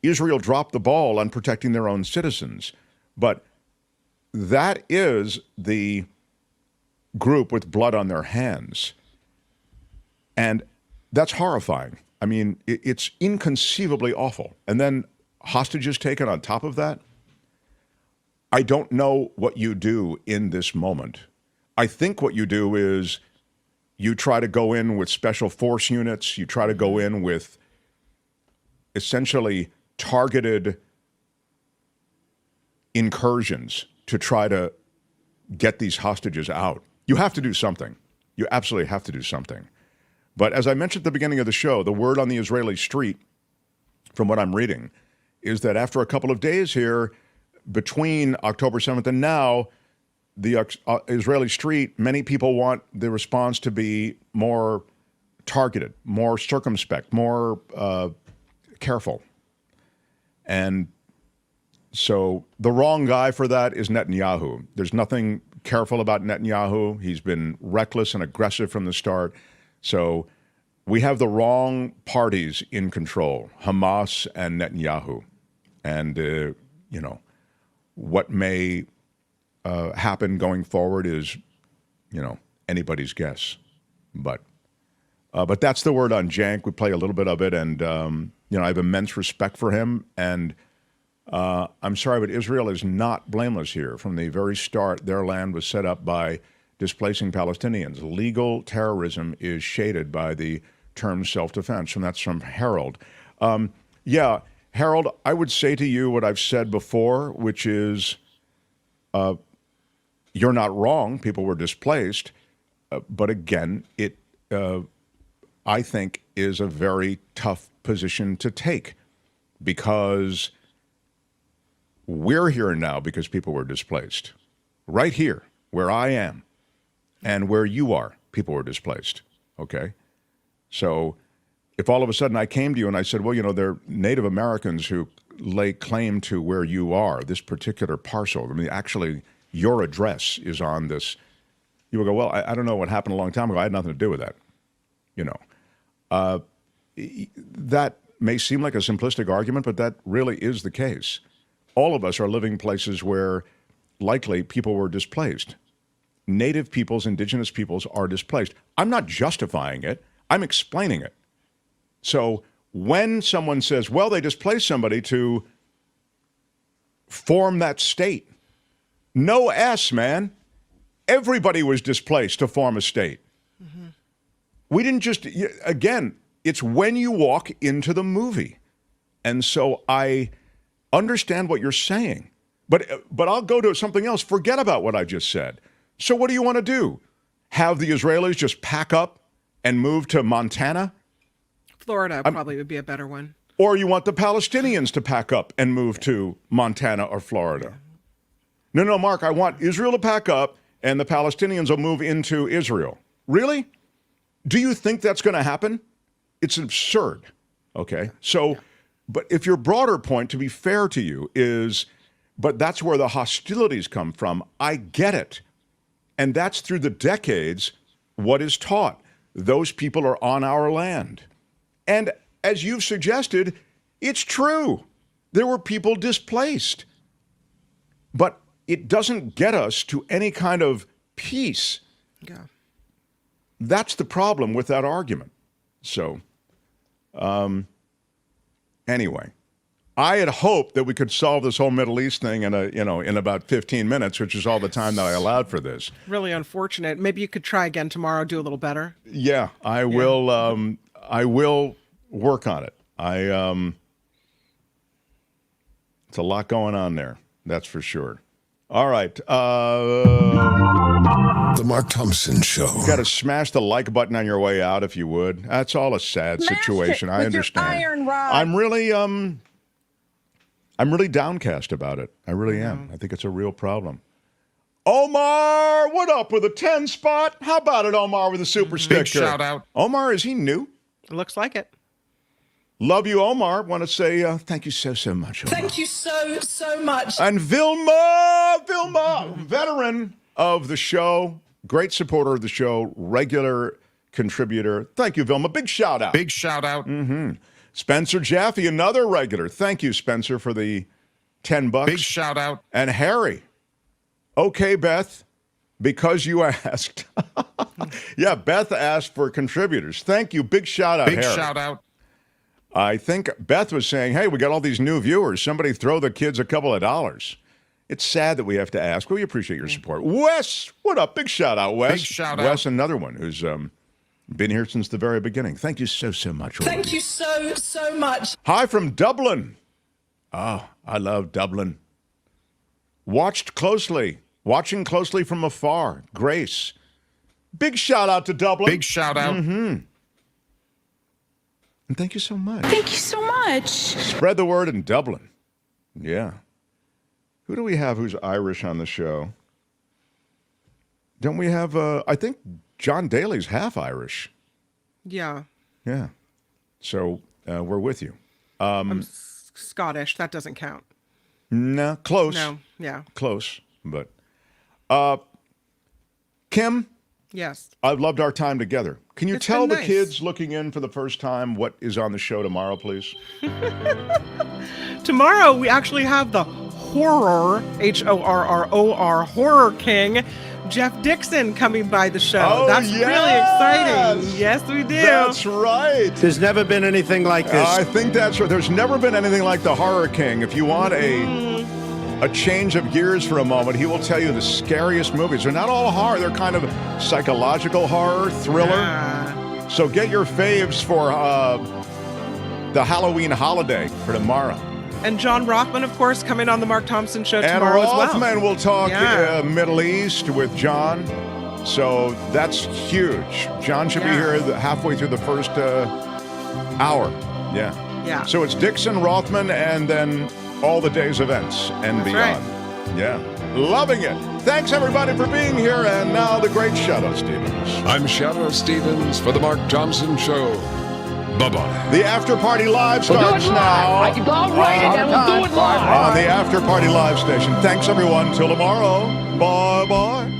Israel dropped the ball on protecting their own citizens. But that is the group with blood on their hands. And that's horrifying. I mean, it's inconceivably awful. And then hostages taken on top of that. I don't know what you do in this moment. I think what you do is you try to go in with special force units. You try to go in with essentially targeted incursions to try to get these hostages out. You have to do something. You absolutely have to do something. But as I mentioned at the beginning of the show, the word on the Israeli street, from what I'm reading, is that after a couple of days here, between October 7th and now, the Israeli street, many people want the response to be more targeted, more circumspect, more careful. And so the wrong guy for that is Netanyahu. There's nothing careful about Netanyahu. He's been reckless and aggressive from the start. So we have the wrong parties in control, Hamas and Netanyahu. And, what may happen going forward is, anybody's guess. But that's the word on Cenk. We play a little bit of it. And, I have immense respect for him. And I'm sorry, but Israel is not blameless here. From the very start, their land was set up by displacing Palestinians. Legal terrorism is shaded by the term self-defense, and that's from Harold. Yeah, Harold, I would say to you what I've said before, which is you're not wrong. People were displaced. But again, it, I think, is a very tough position to take because we're here now because people were displaced. Right here, where I am and where you are, people were displaced. Okay? So if all of a sudden I came to you and I said, well, you know, there are Native Americans who lay claim to where you are, this particular parcel. I mean, actually, your address is on this. You would go, well, I don't know what happened a long time ago. I had nothing to do with that. You know, that may seem like a simplistic argument, but that really is the case. All of us are living places where likely people were displaced. Native peoples, indigenous peoples are displaced. I'm not justifying it. I'm explaining it. So when someone says, well, they displaced somebody to form that state, no S, man. Everybody was displaced to form a state. Mm-hmm. We didn't just, again, it's when you walk into the movie. And so I understand what you're saying, but I'll go to something else. Forget about what I just said. So what do you want to do? Have the Israelis just pack up and move to Montana? Florida probably would be a better one. Or you want the Palestinians to pack up and move to Montana or Florida? Yeah. No, Mark, I want Israel to pack up and the Palestinians will move into Israel. Really? Do you think that's going to happen? It's absurd. Okay? So, but if your broader point, to be fair to you, is, but that's where the hostilities come from, I get it. And that's through the decades what is taught. Those people are on our land. And as you've suggested, it's true. There were people displaced. But it doesn't get us to any kind of peace. Yeah. That's the problem with that argument. So, anyway, I had hoped that we could solve this whole Middle East thing in about 15 minutes, which is all the time that I allowed for this. Really unfortunate. Maybe you could try again tomorrow, do a little better. Yeah, I will. I will work on it. It's a lot going on there. That's for sure. All right. The Mark Thompson Show. You got to smash the like button on your way out, if you would. That's all a sad situation. I understand. Your iron rod. I'm really downcast about it. I really am. I think it's a real problem. Omar, what up with a 10 spot? How about it, Omar, with a super sticker? Big shout out. Omar, is he new? It looks like it. Love you, Omar. Want to say thank you so much, Omar. Thank you so much. And Vilma, veteran of the show, great supporter of the show, regular contributor. Thank you, Vilma. Big shout out. Big shout out. Mm-hmm. Spencer Jaffe, another regular. Thank you, Spencer, for the $10. Big shout out. And Harry. Okay, Beth, because you asked. Yeah, Beth asked for contributors. Thank you. Big shout out, Big Harry. shout out. I think Beth was saying, hey, we got all these new viewers. Somebody throw the kids a couple of dollars. It's sad that we have to ask. We appreciate your support. Wes, what up? Big shout out, Wes. Big shout out. Wes, another one who's been here since the very beginning. Thank you so much. Thank you so much. Hi from Dublin. Oh, I love Dublin. Watching closely from afar. Grace. Big shout out to Dublin. Big shout out. Mm-hmm. And thank you so much. Thank you so much. Spread the word in Dublin. Yeah. Who do we have who's Irish on the show? Don't we have, I think John Daly's half Irish. Yeah. Yeah. So we're with you. I'm Scottish. That doesn't count. No, close. No, yeah. Close. But Kim? Yes. I've loved our time together. Can you It's tell been the nice. kids looking in for the first time what is on the show tomorrow, please? Tomorrow, we actually have the horror, Horror, horror king, Jeff Dixon, coming by the show. Oh, That's yes! really exciting. Yes, we do. That's right. There's never been anything like this. I think that's right. There's never been anything like the Horror King. If you want a change of gears for a moment, he will tell you the scariest movies. They're not all horror. They're kind of psychological horror, thriller. So get your faves for the Halloween holiday for tomorrow. And John Rothman, of course, coming on the Mark Thompson Show tomorrow as well. And Rothman will talk Middle East with John. So that's huge. John should be here halfway through the first hour. Yeah. So it's Dixon, Rothman, and then all the day's events and beyond. Right. Yeah. Loving it. Thanks, everybody, for being here. And now the great Shadow Stevens. I'm Shadow Stevens for the Mark Thompson Show. Bye-bye. The After Party Live starts now. I'll write it and we'll do it live. On the After Party Live station. Thanks, everyone. Till tomorrow. Bye-bye.